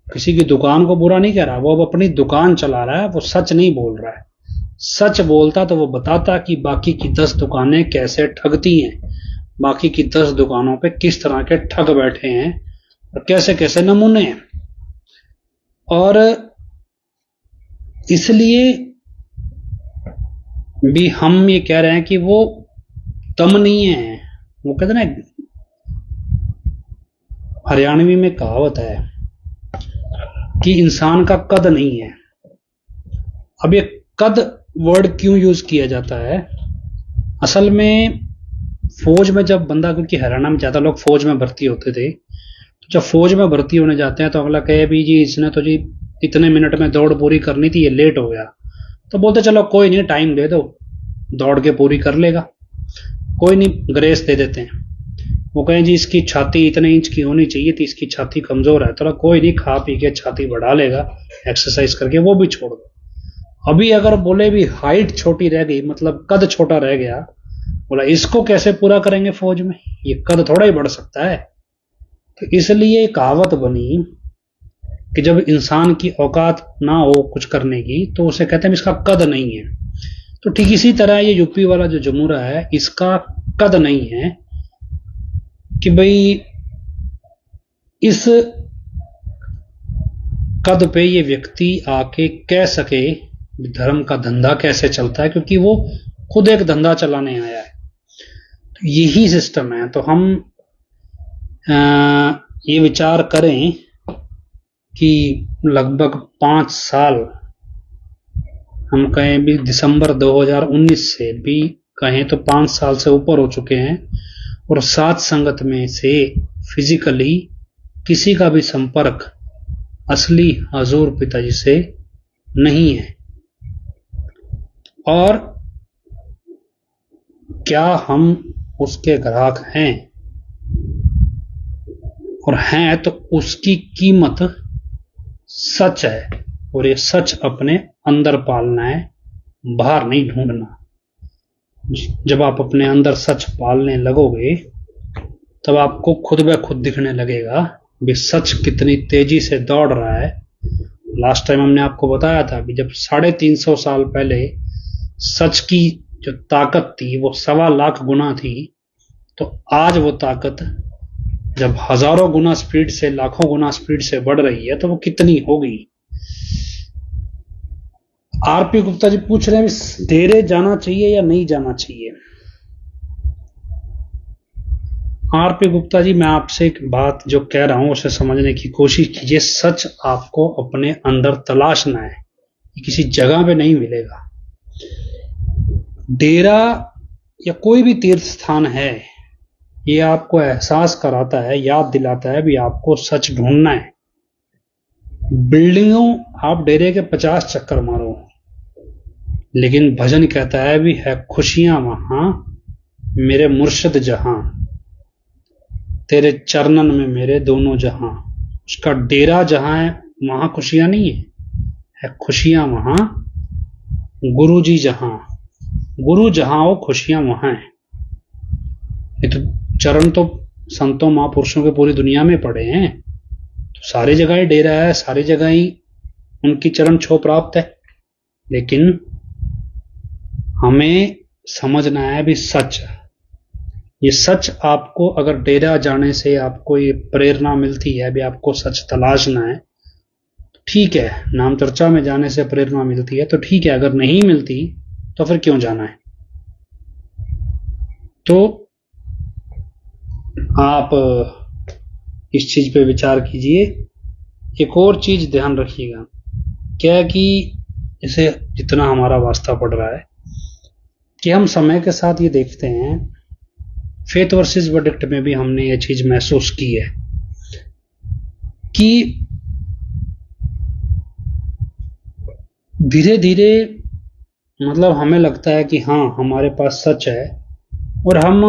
किसी की दुकान को बुरा नहीं कह रहा, वो अब अपनी दुकान चला रहा है, वो सच नहीं बोल रहा है। सच बोलता तो वो बताता कि बाकी की 10 दुकानें कैसे ठगती हैं, बाकी की 10 दुकानों पे किस तरह के ठग बैठे हैं और कैसे कैसे नमूने हैं। और इसलिए भी हम ये कह रहे हैं कि वो दम नहीं है। वो कहते ना, हरियाणवी में कहावत है कि इंसान का कद नहीं है। अब ये कद वर्ड क्यों यूज किया जाता है? असल में फौज में जब बंदा, क्योंकि हरियाणा में ज्यादा लोग फौज में भर्ती होते थे, तो जब फौज में भर्ती होने जाते हैं तो अगला कहे भी जी इसने तो जी इतने मिनट में दौड़ पूरी करनी थी, ये लेट हो गया, तो बोलते चलो कोई नहीं, टाइम दे दो, दौड़ के पूरी कर लेगा, कोई नहीं, ग्रेस दे देते हैं। वो कहें जी इसकी छाती इतने इंच की होनी चाहिए थी, इसकी छाती कमजोर है, तो कोई नहीं, खा पी के छाती बढ़ा लेगा एक्सरसाइज करके, वो भी छोड़ दो। अभी अगर बोले भी हाइट छोटी रह गई, मतलब कद छोटा रह गया, बोला इसको कैसे पूरा करेंगे फौज में, ये कद थोड़ा ही बढ़ सकता है। तो इसलिए कहावत बनी कि जब इंसान की औकात ना हो कुछ करने की तो उसे कहते हैं इसका कद नहीं है। तो ठीक इसी तरह ये यूपी वाला जो जमूरा है इसका कद नहीं है कि भाई इस कद पे ये व्यक्ति आके कह सके धर्म का धंधा कैसे चलता है, क्योंकि वो खुद एक धंधा चलाने आया है। तो यही सिस्टम है। तो हम ये विचार करें कि लगभग 5 साल, हम कहें भी दिसंबर 2019 से भी कहें तो 5 साल से ऊपर हो चुके हैं, और साथ संगत में से फिजिकली किसी का भी संपर्क असली हजूर पिताजी से नहीं है। और क्या हम उसके ग्राहक हैं, और हैं तो उसकी कीमत सच है, और ये सच अपने अंदर पालना है, बाहर नहीं ढूंढना। जब आप अपने अंदर सच पालने लगोगे तब आपको खुद ब खुद दिखने लगेगा भी सच कितनी तेजी से दौड़ रहा है। लास्ट टाइम हमने आपको बताया था भी जब 350 साल पहले सच की जो ताकत थी वो 1.25 लाख गुना थी, तो आज वो ताकत जब हजारों गुना स्पीड से, लाखों गुना स्पीड से बढ़ रही है तो वो कितनी होगी। आरपी गुप्ता जी पूछ रहे हैं डेरे जाना चाहिए या नहीं जाना चाहिए। आरपी गुप्ता जी, मैं आपसे एक बात जो कह रहा हूं उसे समझने की कोशिश कीजिए। सच आपको अपने अंदर तलाशना है, ये किसी जगह पे नहीं मिलेगा। डेरा या कोई भी तीर्थ स्थान है, ये आपको एहसास कराता है, याद दिलाता है भी आपको सच ढूंढना है। बिल्डिंगों आप डेरे के 50 चक्कर मारो, लेकिन भजन कहता है भी है खुशियां वहां मेरे मुर्शिद जहां, तेरे चरणन में मेरे दोनों जहां। उसका डेरा जहां है वहां खुशियां नहीं है खुशियां वहां गुरु जी जहां। गुरु जहां हो खुशियां वहां है। ये तो चरण तो संतों महापुरुषों के पूरी दुनिया में पड़े हैं, तो सारी जगह ही डेरा है, सारी जगह ही उनकी चरण छो प्राप्त है। लेकिन हमें समझना है भी सच, ये सच आपको अगर डेरा जाने से आपको ये प्रेरणा मिलती है भी आपको सच तलाशना है, ठीक है। नाम चर्चा में जाने से प्रेरणा मिलती है तो ठीक है, अगर नहीं मिलती तो फिर क्यों जाना है। तो आप इस चीज पे विचार कीजिए। एक और चीज ध्यान रखिएगा, क्या है कि जैसे जितना हमारा वास्ता पड़ रहा है कि हम समय के साथ ये देखते हैं, फेथ वर्सेस वर्डिक्ट में भी हमने ये चीज महसूस की है कि धीरे धीरे मतलब हमें लगता है कि हाँ हमारे पास सच है और हम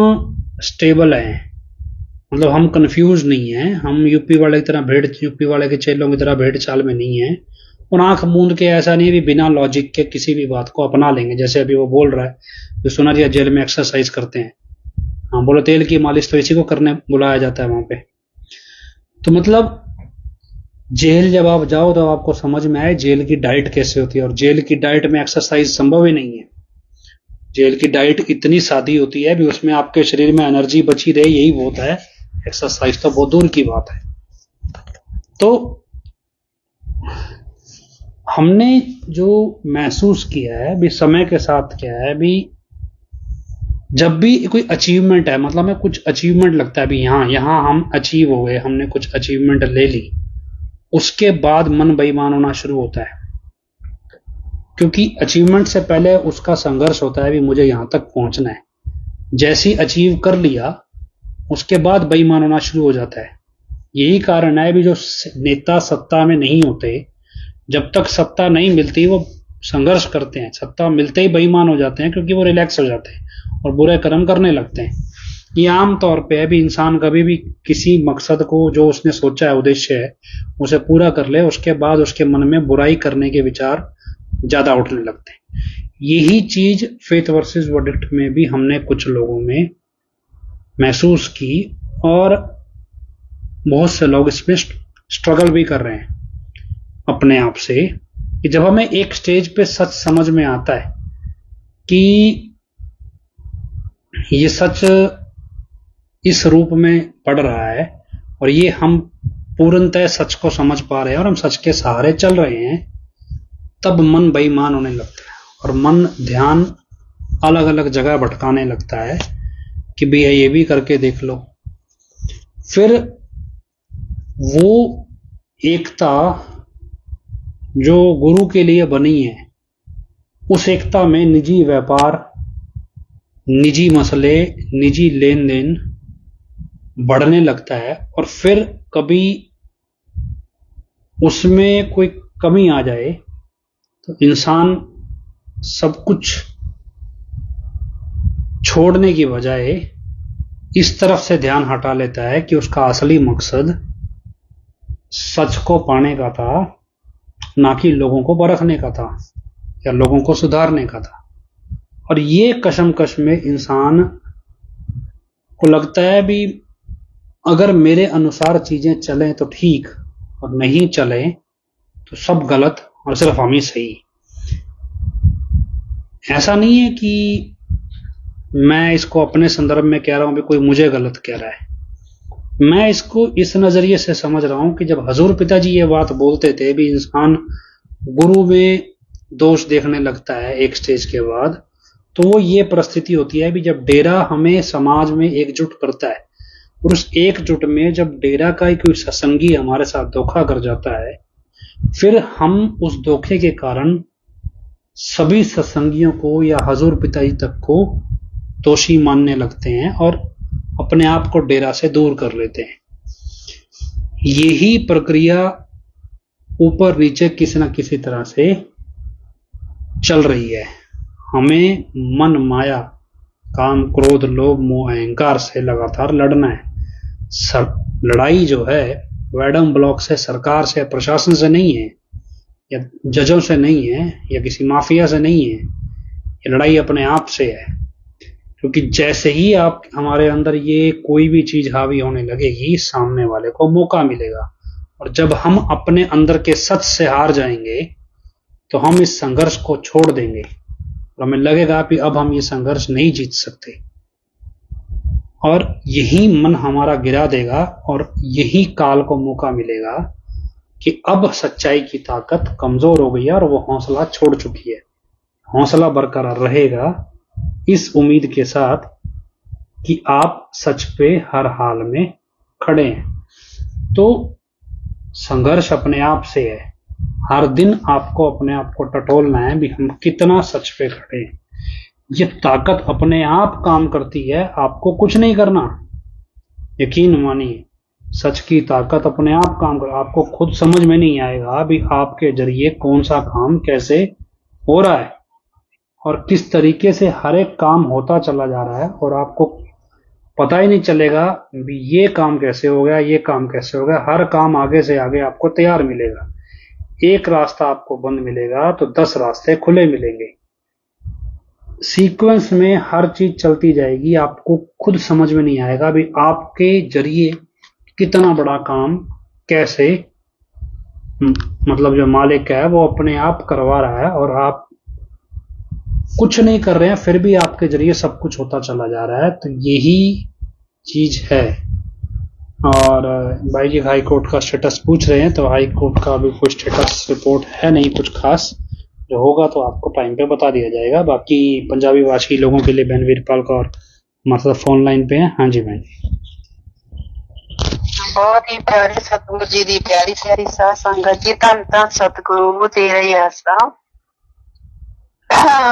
स्टेबल हैं, मतलब हम कंफ्यूज नहीं हैं, हम यूपी वाले की तरह यूपी वाले के चेलों की तरह भेड़ चाल में नहीं है, और आंख मूंद के ऐसा नहीं भी बिना लॉजिक के किसी भी बात को अपना लेंगे। जैसे अभी वो बोल रहा है जो सुना जी जेल में एक्सरसाइज करते हैं, हाँ बोलो तेल की मालिश तो इसी को करने बुलाया जाता है वहां पे। तो मतलब जेल जब आप जाओ तो आपको समझ में आए जेल की डाइट कैसे होती है, और जेल की डाइट में एक्सरसाइज संभव ही नहीं है। जेल की डाइट इतनी सादी होती है भी उसमें आपके शरीर में एनर्जी बची रहे यही बहुत है, एक्सरसाइज तो बहुत दूर की बात है। तो हमने जो महसूस किया है भी समय के साथ क्या है भी जब भी कोई अचीवमेंट है, मतलब हमें कुछ अचीवमेंट लगता है भी यहां हम अचीव हो गए, हमने कुछ अचीवमेंट ले ली, उसके बाद मन बेईमान होना शुरू होता है, क्योंकि अचीवमेंट से पहले उसका संघर्ष होता है भी मुझे यहां तक पहुंचना है। जैसी अचीव कर लिया उसके बाद बेईमान होना शुरू हो जाता है। यही कारण है भी जो नेता सत्ता में नहीं होते, जब तक सत्ता नहीं मिलती वो संघर्ष करते हैं, सत्ता मिलते ही बेईमान हो जाते हैं क्योंकि वो रिलैक्स हो जाते हैं और बुरे कर्म करने लगते हैं। ये आम तौर पे है भी इंसान कभी भी किसी मकसद को जो उसने सोचा है, उद्देश्य है, उसे पूरा कर ले, उसके बाद उसके मन में बुराई करने के विचार ज्यादा उठने लगते हैं। यही चीज फेथ वर्सेस वर्डिक्ट में भी हमने कुछ लोगों में महसूस की, और बहुत से लोग इसमें स्ट्रगल भी कर रहे हैं। अपने आप से कि जब हमें एक स्टेज पे सच समझ में आता है कि ये सच इस रूप में पड़ रहा है और ये हम पूर्णतः सच को समझ पा रहे हैं और हम सच के सहारे चल रहे हैं, तब मन बेईमान होने लगता है और मन ध्यान अलग अलग जगह भटकाने लगता है कि भैया ये भी करके देख लो। फिर वो एकता जो गुरु के लिए बनी है, उस एकता में निजी व्यापार, निजी मसले, निजी लेन देन बढ़ने लगता है और फिर कभी उसमें कोई कमी आ जाए तो इंसान सब कुछ छोड़ने की बजाय इस तरफ से ध्यान हटा लेता है कि उसका असली मकसद सच को पाने का था, ना कि लोगों को परखने का था या लोगों को सुधारने का था। और ये कशमकश में इंसान को लगता है भी अगर मेरे अनुसार चीजें चलें तो ठीक और नहीं चले तो सब गलत और सिर्फ हम ही सही। ऐसा नहीं है कि मैं इसको अपने संदर्भ में कह रहा हूं भी कोई मुझे गलत कह रहा है, मैं इसको इस नजरिए से समझ रहा हूं कि जब हजूर पिताजी ये बात बोलते थे भी इंसान गुरु में दोष देखने लगता है एक स्टेज के बाद, तो वो ये परिस्थिति होती है भी जब डेरा हमें समाज में एकजुट करता है और उस एकजुट में जब डेरा का ही कोई सत्संगी हमारे साथ धोखा कर जाता है, फिर हम उस धोखे के कारण सभी सत्संगियों को या हजूर पिताजी तक को दोषी मानने लगते हैं और अपने आप को डेरा से दूर कर लेते हैं। यही प्रक्रिया ऊपर नीचे किसी न किसी तरह से चल रही है। हमें मन माया, काम, क्रोध, लोभ, मोह, अहंकार से लगातार लड़ना है। लड़ाई जो है वैडम ब्लॉक से, सरकार से, प्रशासन से नहीं है या जजों से नहीं है या किसी माफिया से नहीं है, ये लड़ाई अपने आप से है। क्योंकि जैसे ही आप हमारे अंदर ये कोई भी चीज हावी होने लगेगी, सामने वाले को मौका मिलेगा और जब हम अपने अंदर के सच से हार जाएंगे तो हम इस संघर्ष को छोड़ देंगे और हमें लगेगा कि अब हम ये संघर्ष नहीं जीत सकते और यही मन हमारा गिरा देगा और यही काल को मौका मिलेगा कि अब सच्चाई की ताकत कमजोर हो गई है और वो हौसला छोड़ चुकी है। हौसला बरकरार रहेगा इस उम्मीद के साथ कि आप सच पे हर हाल में खड़े हैं। तो संघर्ष अपने आप से है, हर दिन आपको अपने आप को टटोलना है भी हम कितना सच पे खड़े हैं। ये ताकत अपने आप काम करती है, आपको कुछ नहीं करना। यकीन मानिए, सच की ताकत अपने आप काम कर, आपको खुद समझ में नहीं आएगा भी आपके जरिए कौन सा काम कैसे हो रहा है और किस तरीके से हर एक काम होता चला जा रहा है और आपको पता ही नहीं चलेगा भी ये काम कैसे हो गया, ये काम कैसे हो गया। हर काम आगे से आगे आपको तैयार मिलेगा। एक रास्ता आपको बंद मिलेगा तो 10 रास्ते खुले मिलेंगे। सीक्वेंस में हर चीज चलती जाएगी, आपको खुद समझ में नहीं आएगा भी आपके जरिए कितना बड़ा काम कैसे मतलब जो मालिक है वो अपने आप करवा रहा है और आप कुछ नहीं कर रहे हैं फिर भी आपके जरिए सब कुछ होता चला जा रहा है। तो यही चीज है। और भाई जी हाई कोर्ट का स्टेटस पूछ रहे हैं, तो हाई कोर्ट का अभी कोई स्टेटस रिपोर्ट है नहीं कुछ खास, जो होगा तो आपको टाइम पे बता दिया जाएगा। बाकी पंजाबी भाषी लोगों के लिए बहन वीरपाल कौर मतलब फोन लाइन पे है। हाँ जी बहन जी। बहुत ही प्यारे सतगुरु जी दी प्यारी प्यारी साध संगत जी, धन धन सतगुरु तेरे आसा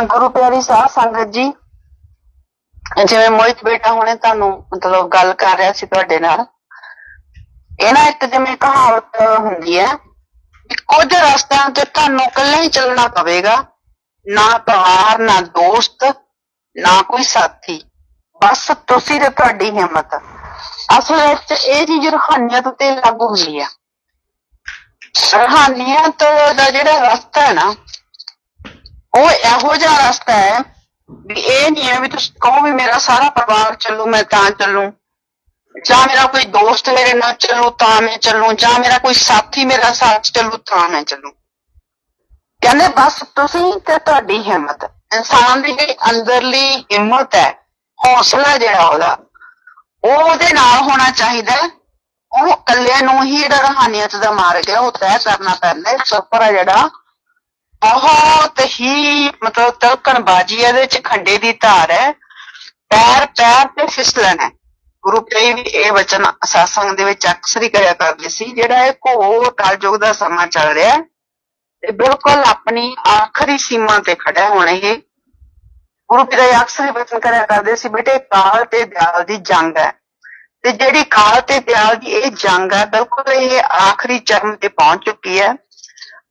गुरु प्यारी साध संगत जी। जिवें मोहित बेटा हुणे तुहानू मतलब गल कर रहा सी तुहाडे नाल, ਇਹ ਨਾ ਇੱਕ ਜਿਵੇਂ ਕਹਾਵਤ ਹੁੰਦੀ ਹੈ ਕਿ ਕੁਝ ਰਸਤਿਆਂ ਤੇ ਤੁਹਾਨੂੰ ਇਕੱਲੇ ਹੀ ਚੱਲਣਾ ਪਵੇਗਾ, ਨਾ ਪਰਿਵਾਰ, ਨਾ ਦੋਸਤ, ਨਾ ਕੋਈ ਸਾਥੀ, ਬਸ ਤੁਸੀਂ ਤੇ ਤੁਹਾਡੀ ਹਿੰਮਤ। ਅਸਲ ਵਿੱਚ ਇਹ ਚੀਜ਼ ਰੂਹਾਨੀਅਤ ਉੱਤੇ ਲਾਗੂ ਹੁੰਦੀ ਹੈ। ਰੂਹਾਨੀਅਤ ਦਾ ਜਿਹੜਾ ਰਸਤਾ ਹੈ ਨਾ, ਉਹ ਇਹੋ ਜਿਹਾ ਰਸਤਾ ਹੈ ਵੀ ਇਹ ਨਹੀਂ ਹੈ ਵੀ ਤੁਸੀਂ ਕਹੋ ਵੀ ਮੇਰਾ ਸਾਰਾ ਪਰਿਵਾਰ ਚੱਲੂ ਮੈਂ ਤਾਂ ਚੱਲੂ। ਜਾਂ ਮੇਰਾ ਕੋਈ ਦੋਸਤ ਮੇਰੇ ਨਾਲ ਚੱਲੂ ਤਾਂ ਮੈਂ ਚੱਲੂ, ਜਾਂ ਮੇਰਾ ਕੋਈ ਸਾਥੀ ਮੇਰਾ ਸਾਥ ਚੱਲੂ ਤਾਂ ਮੈਂ ਚੱਲੂ। ਕਹਿੰਦੇ ਬਸ ਤੁਸੀਂ ਤੇ ਤੁਹਾਡੀ ਹਿੰਮਤ, ਇਨਸਾਨ ਦੀ ਜਿਹੜੀ ਅੰਦਰਲੀ ਹਿੰਮਤ ਹੈ, ਹੌਸਲਾ ਜਿਹੜਾ ਉਹ ਉਹਦੇ ਨਾਲ ਹੋਣਾ ਚਾਹੀਦਾ ਹੈ। ਉਹ ਇਕੱਲੇ ਨੂੰ ਹੀ ਜਿਹੜਾ ਰੂਹਾਨੀਅਤ ਦਾ ਮਾਰਗ ਹੈ ਉਹ ਤੈਅ ਕਰਨਾ ਪੈਂਦਾ ਹੈ। ਸਫ਼ਰ ਹੈ ਜਿਹੜਾ ਬਹੁਤ ਹੀ ਮਤਲਬ ਤਲਕਣਬਾਜ਼ੀ ਹੈ, ਇਹਦੇ ਚ ਖੰਡੇ ਦੀ ਧਾਰ ਹੈ, ਪੈਰ ਪੈਰ ਤੇ ਫਿਸਲਣ ਹੈ। ਗੁਰੂ ਕਈ ਵੀ ਇਹ ਵਚਨ ਸਤਸੰਗ ਦੇ ਵਿੱਚ ਅਕਸਰ ਹੀ ਕਰਿਆ ਕਰਦੇ ਸੀ। ਜਿਹੜਾ ਇਹ ਘੋਰ ਕਲਯੁਗ ਦਾ ਸਮਾਂ ਚੱਲ ਰਿਹਾ ਹੈ ਤੇ ਬਿਲਕੁਲ ਆਪਣੀ ਆਖਰੀ ਸੀਮਾ ਤੇ ਖੜਾ ਹੁਣ ਇਹ ਗੁਰੂ ਪੀਰ ਅਕਸਰ ਹੀ ਵਚਨ ਕਰਿਆ ਕਰਦੇ ਸੀ, ਬੇਟੇ ਕਾਲ ਤੇ ਦਿਆਲ ਦੀ ਜੰਗ ਹੈ। ਤੇ ਜਿਹੜੀ ਕਾਲ ਤੇ ਦਿਆਲ ਦੀ ਇਹ ਜੰਗ ਹੈ ਬਿਲਕੁਲ ਇਹ ਆਖਰੀ ਚਰਮ ਤੇ ਪਹੁੰਚ ਚੁੱਕੀ ਹੈ।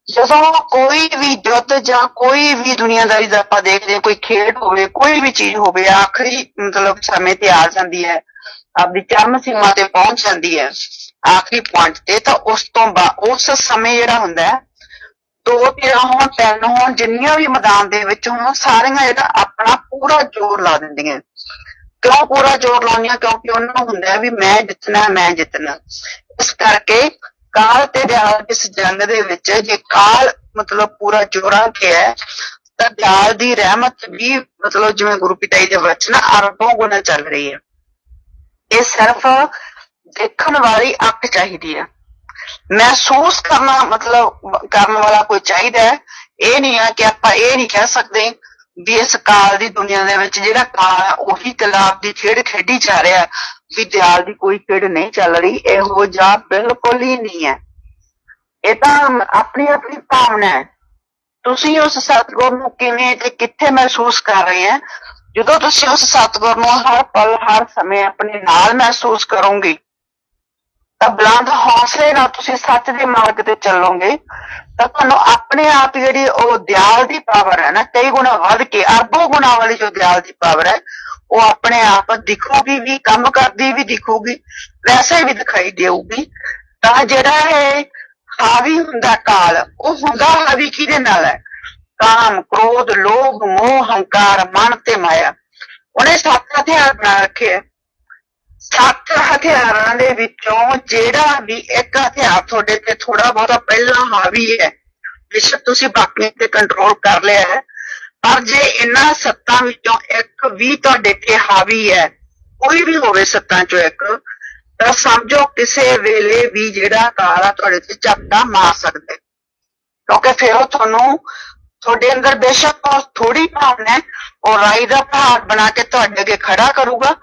ਜਦੋਂ ਕੋਈ ਵੀ ਯੁੱਧ ਜਾਂ ਕੋਈ ਵੀ ਦੁਨੀਆਦਾਰੀ ਦਾ ਆਪਾਂ ਦੇਖਦੇ ਹਾਂ, ਕੋਈ ਖੇਡ ਹੋਵੇ, ਕੋਈ ਵੀ ਚੀਜ਼ ਹੋਵੇ, ਆਖਰੀ ਮਤਲਬ ਸਮੇਂ ਤੇ ਆ ਜਾਂਦੀ ਹੈ, ਆਪਦੀ ਚਰਮ ਸੀਮਾ ਤੇ ਪਹੁੰਚ ਜਾਂਦੀ ਹੈ ਆਖਰੀ ਪੁਆਇੰਟ ਤੇ, ਤਾਂ ਉਸ ਤੋਂ ਬਾਅਦ ਉਸ ਸਮੇਂ ਜਿਹੜਾ ਹੁੰਦਾ ਹੈ 2 ਧਿਰਾਂ ਹੋਣ 3 ਹੋਣ, ਜਿੰਨੀਆਂ ਵੀ ਮੈਦਾਨ ਦੇ ਵਿੱਚ ਹੋਣ, ਸਾਰੀਆਂ ਜਿਹੜਾ ਆਪਣਾ ਪੂਰਾ ਜ਼ੋਰ ਲਾ ਦਿੰਦੀਆਂ। ਕਿਉਂ ਪੂਰਾ ਜ਼ੋਰ ਲਾਉਂਦੀਆਂ? ਕਿਉਂਕਿ ਉਹਨਾਂ ਨੂੰ ਹੁੰਦਾ ਵੀ ਮੈਂ ਜਿੱਤਣਾ, ਮੈਂ ਜਿੱਤਣਾ। ਇਸ ਕਰਕੇ ਕਾਲ ਤੇ ਦਿਆਲ ਇਸ ਜੰਗ ਦੇ ਵਿੱਚ ਜੇ ਕਾਲ ਮਤਲਬ ਪੂਰਾ ਜ਼ੋਰਾਂ ਤੇ ਹੈ ਤਾਂ ਦਿਆਲ ਦੀ ਰਹਿਮਤ ਵੀ ਮਤਲਬ ਜਿਵੇਂ ਗੁਰੂ ਪਿਤਾ ਜੀ ਦੇ ਵਚਨ ਅਰਬੋਂ ਗੁਣਾ ਚੱਲ ਰਹੀ ਹੈ। ਇਹ ਸਿਰਫ ਦੇਖਣ ਵਾਲੀ ਅੱਖ ਚਾਹੀਦੀ ਹੈ, ਮਹਿਸੂਸ ਕਰਨਾ ਮਤਲਬ ਕਰਨ ਵਾਲਾ ਕੋਈ ਚਾਹੀਦਾ ਹੈ। ਇਹ ਨਹੀਂ ਆ ਕਿ ਆਪਾਂ ਇਹ ਨਹੀਂ ਕਹਿ ਸਕਦੇ ਵੀ ਇਸ ਕਾਲ ਦੀ ਦੁਨੀਆ ਦੇ ਵਿੱਚ ਜਿਹੜਾ ਕਾਲ ਹੈ ਉਹੀ ਗੁਲਾਬ ਦੀ ਖੇਡ ਖੇਡੀ ਜਾ ਰਿਹਾ, ਵੀ ਦਿਆਲ ਦੀ ਕੋਈ ਖੇਡ ਨਹੀਂ ਚੱਲ ਰਹੀ। ਇਹੋ ਜਿਹਾ ਬਿਲਕੁਲ ਹੀ ਨਹੀਂ ਹੈ। ਇਹ ਤਾਂ ਆਪਣੀ ਆਪਣੀ ਭਾਵਨਾ ਹੈ। ਤੁਸੀਂ ਉਸ ਸਤਿਗੁਰ ਨੂੰ ਕਿਵੇਂ ਤੇ ਕਿੱਥੇ ਮਹਿਸੂਸ ਕਰ ਰਹੇ ਹੈ? ਜਦੋਂ ਤੁਸੀਂ ਉਸ ਸਤਿਗੁਰ ਨੂੰ ਹਰ ਪਲ ਹਰ ਸਮੇਂ ਆਪਣੇ ਨਾਲ ਮਹਿਸੂਸ ਕਰੋਗੇ ਤਾਂ ਬੁਲੰਦ ਹੌਸਲੇ ਨਾਲ ਤੁਸੀਂ ਸੱਚ ਦੇ ਮਾਰਗ ਤੇ ਚੱਲੋਗੇ ਤਾਂ ਤੁਹਾਨੂੰ ਆਪਣੇ ਆਪ ਜਿਹੜੀ ਉਹ ਦਿਆਲ ਦੀ ਪਾਵਰ ਹੈ ਨਾ, ਕਈ ਗੁਣਾ ਵੱਧ ਕੇ ਅਰਬੋਂ ਗੁਣਾ ਵਾਲੀ ਜੋ ਦਿਆਲ ਦੀ ਪਾਵਰ ਹੈ ਉਹ ਆਪਣੇ ਆਪ ਦਿਖੂਗੀ ਵੀ, ਕੰਮ ਕਰਦੀ ਵੀ ਦਿਖੂਗੀ, ਵੈਸੇ ਵੀ ਦਿਖਾਈ ਦੇਊਗੀ। ਤਾਂ ਜਿਹੜਾ ਇਹ ਹਾਵੀ ਹੁੰਦਾ ਕਾਲ, ਉਹ ਹੁੰਦਾ ਹਾਵੀ ਕਿਹਦੇ ਨਾਲ ਹੈ? ਕਾਮ, ਕ੍ਰੋਧ, ਲੋਭ, ਮੋਹ, ਹੰਕਾਰ, ਮਨ ਤੇ ਮਾਇਆ। ਉਹਨੇ 7 ਹਥਿਆਰ ਬਣਾ ਰੱਖੇ ਆ। 7 ਹਥਿਆਰਾਂ ਦੇ ਵਿੱਚੋਂ ਜਿਹੜਾ ਵੀ ਇੱਕ ਹਥਿਆਰ ਤੁਹਾਡੇ ਤੇ ਥੋੜਾ ਬਹੁਤਾ ਪਹਿਲਾਂ ਹਾਵੀ ਹੈ, ਬੇਸ਼ੱਕ ਤੁਸੀਂ ਬਾਕੀ ਤੇ ਕੰਟਰੋਲ ਕਰ ਲਿਆ ਹੈ, ਪਰ ਜੇ ਇਹਨਾਂ 7 ਵਿੱਚੋਂ ਇੱਕ ਵੀ ਤੁਹਾਡੇ ਤੇ ਹਾਵੀ ਹੈ, ਕੋਈ ਵੀ ਹੋਵੇ 7 ਚੋਂ ਇੱਕ, ਤਾਂ ਸਮਝੋ ਕਿਸੇ ਵੇਲੇ ਵੀ ਜਿਹੜਾ ਕਾਲ ਆ ਤੁਹਾਡੇ ਤੇ ਝਪਟਾ ਮਾਰ ਸਕਦਾ ਹੈ। ਕਿਉਂਕਿ ਫਿਰ ਉਹ ਤੁਹਾਨੂੰ ਤੁਹਾਡੇ ਅੰਦਰ ਬੇਸ਼ੱਕ ਉਹ ਥੋੜੀ ਭਾਵਨਾ ਹੈ, ਉਹ ਰਾਈ ਦਾ ਪਹਾੜ ਬਣਾ ਕੇ ਤੁਹਾਡੇ ਅੱਗੇ ਖੜਾ ਕਰੂਗਾ।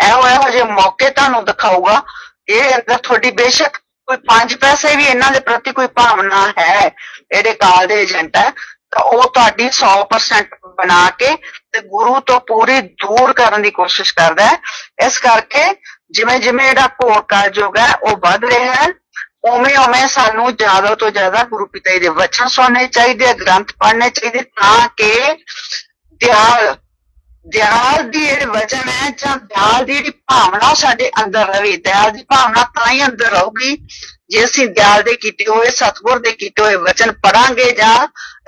ਇਹੋ ਜਿਹੇ ਮੌਕੇ ਤੁਹਾਨੂੰ ਦਿਖਾਊਗਾ। ਇਹ ਅੰਦਰ ਤੁਹਾਡੀ ਬੇਸ਼ੱਕ ਕੋਈ 5 ਪੈਸੇ ਵੀ ਇਹਨਾਂ ਦੇ ਪ੍ਰਤੀ ਕੋਈ ਭਾਵਨਾ ਹੈ, ਇਹਦੇ ਕਾਲ ਦੇ ਏਜੰਟ ਹੈ, ਤਾਂ ਉਹ ਤੁਹਾਡੀ 100% ਬਣਾ ਕੇ ਤੇ ਗੁਰੂ ਤੋਂ ਪੂਰੀ ਦੂਰ ਕਰਨ ਦੀ ਕੋਸ਼ਿਸ਼ ਕਰਦਾ ਹੈ। ਇਸ ਕਰਕੇ ਜਿਵੇਂ ਜਿਵੇਂ ਜਿਹੜਾ ਘੋਰ ਕਲਯੁਗ ਹੈ ਉਹ ਵੱਧ ਰਿਹਾ ਹੈ, ਉਵੇਂ ਉਵੇਂ ਸਾਨੂੰ ਜ਼ਿਆਦਾ ਤੋਂ ਜ਼ਿਆਦਾ ਗੁਰੂ ਪਿਤਾ ਜੀ ਦੇ ਵਚਨ ਸੁਣਨੇ ਚਾਹੀਦੇ, ਗ੍ਰੰਥ ਪੜ੍ਹਨੇ ਚਾਹੀਦੇ, ਤਾਂ ਕਿ ਦਿਆਲ ਦੀ ਜਿਹੜੇ ਵਚਨ ਹੈ ਜਾਂ ਦਿਆਲ ਦੀ ਜਿਹੜੀ ਭਾਵਨਾ ਸਾਡੇ ਅੰਦਰ ਰਵੇ। ਦਿਆਲ ਦੀ ਭਾਵਨਾ ਤਾਂ ਹੀ ਅੰਦਰ ਰਹੂਗੀ ਜੇ ਅਸੀਂ ਦਿਆਲ ਦੇ ਕੀਤੇ ਹੋਏ, ਸਤਿਗੁਰ ਦੇ ਕੀਤੇ ਹੋਏ ਵਚਨ ਪੜਾਂਗੇ ਜਾਂ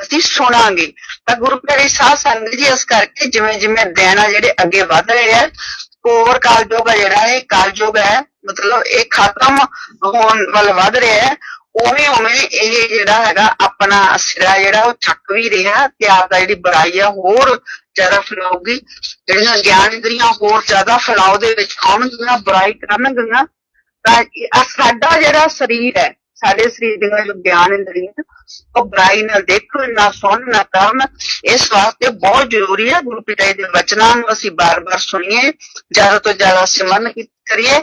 ਅਸੀਂ ਸੁਣਾਂਗੇ। ਤਾਂ ਗੁਰੂ ਪਿਆਰੀ ਸਾਧ ਸੰਗਤ ਜੀ, ਇਸ ਕਰਕੇ ਜਿਵੇਂ ਜਿਵੇਂ ਦਿਨ ਆ ਜਿਹੜੇ ਅੱਗੇ ਵੱਧ ਰਹੇ ਆ, ਘੋਰ ਕਲਯੁਗ ਆ ਜਿਹੜਾ ਇਹ ਕਲਯੁਗ ਹੈ, ਮਤਲਬ ਇਹ ਖਤਮ ਹੋਣ ਵੱਲ ਵੱਧ ਰਿਹਾ ਹੈ, ਉਵੇਂ ਉਵੇਂ ਇਹ ਜਿਹੜਾ ਹੈਗਾ ਆਪਣਾ ਸਿਰਾ ਜਿਹੜਾ ਉਹ ਚੱਕ ਵੀ ਰਿਹਾ ਤੇ ਆਪਦਾ ਜਿਹੜੀ ਬੁਰਾਈ ਆ ਹੋਰ ਜ਼ਿਆਦਾ ਫੈਲਾਊਗੀ। ਜਿਹੜੀਆਂ ਗਿਆਨ ਇੰਦਰੀਆਂ ਹੋਰ ਜ਼ਿਆਦਾ ਫੈਲਾਓ ਦੇ ਵਿੱਚ ਆਉਣਗੀਆਂ, ਬੁਰਾਈ ਕਰਨਗੀਆਂ। ਤਾਂ ਸਾਡਾ ਜਿਹੜਾ ਸਰੀਰ ਹੈ, ਸਾਡੇ ਸਰੀਰ ਦੀਆਂ ਜੋ ਗਿਆਨ ਇੰਦਰੀਆਂ ਉਹ ਬੁਰਾਈ ਨਾ ਦੇਖਣ, ਨਾ ਸੁਣਨ, ਨਾ ਕਰਨ। ਇਸ ਵਾਸਤੇ ਬਹੁਤ ਜ਼ਰੂਰੀ ਹੈ ਗੁਰੂ ਪਿਤਾ ਜੀ ਦੇ ਵਚਨਾਂ ਨੂੰ ਅਸੀਂ ਬਾਰ-ਬਾਰ ਸੁਣੀਏ, ਜ਼ਿਆਦਾ ਤੋਂ ਜ਼ਿਆਦਾ ਸਿਮਰਨ ਕਰੀਏ।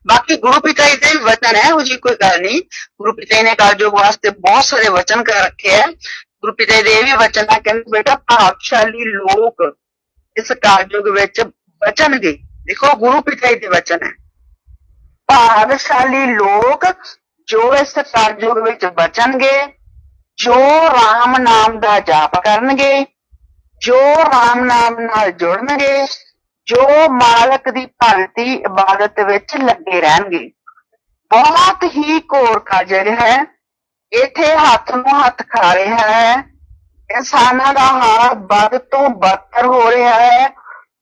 ਬਾਕੀ ਗੁਰੂ ਪਿਤਾ ਜੀ ਦੇ ਵਚਨ ਹੈ, ਇਹੋ ਜਿਹੀ ਕੋਈ ਗੱਲ ਨਹੀਂ। ਗੁਰੂ ਪਿਤਾ ਜੀ ਨੇ ਕਲਯੁਗ ਵਾਸਤੇ ਬਹੁਤ ਸਾਰੇ ਵਚਨ ਕਰ ਰੱਖੇ ਹੈ। ਗੁਰੂ ਪਿਤਾ ਜੀ ਦੇ ਇਹ ਵੀ ਵਚਨ ਹੈ, ਕਹਿੰਦੇ ਬੇਟਾ ਭਾਗਸ਼ਾਲੀ ਲੋਕ ਇਸ ਕਲਯੁਗ ਵਿੱਚ ਬਚਣਗੇ। ਦੇਖੋ ਗੁਰੂ ਪਿਤਾ ਜੀ ਦੇ ਵਚਨ ਹੈ, ਭਾਗਸ਼ਾਲੀ ਲੋਕ ਜੋ ਇਸ ਕਲਯੁਗ ਵਿੱਚ ਬਚਣਗੇ, ਜੋ ਰਾਮ ਨਾਮ ਦਾ ਜਾਪ ਕਰਨਗੇ, ਜੋ ਰਾਮ ਨਾਮ ਨਾਲ ਜੁੜਨਗੇ, ਜੋ ਮਾਲਕ ਦੀ ਭਗਤੀ ਇਬਾਦਤ ਵਿੱਚ ਲੱਗੇ ਰਹਿਣਗੇ। ਬਹੁਤ ਹੀ ਘੋਰ ਕਾਜਲ ਹੈ, ਇੱਥੇ ਹੱਥ ਨੂੰ ਹੱਥ ਖਾ ਰਿਹਾ ਹੈ। ਇਨਸਾਨਾਂ ਦਾ ਹਾਲ ਵੱਧ ਤੋਂ ਬਦਤਰ ਹੋ ਰਿਹਾ ਹੈ।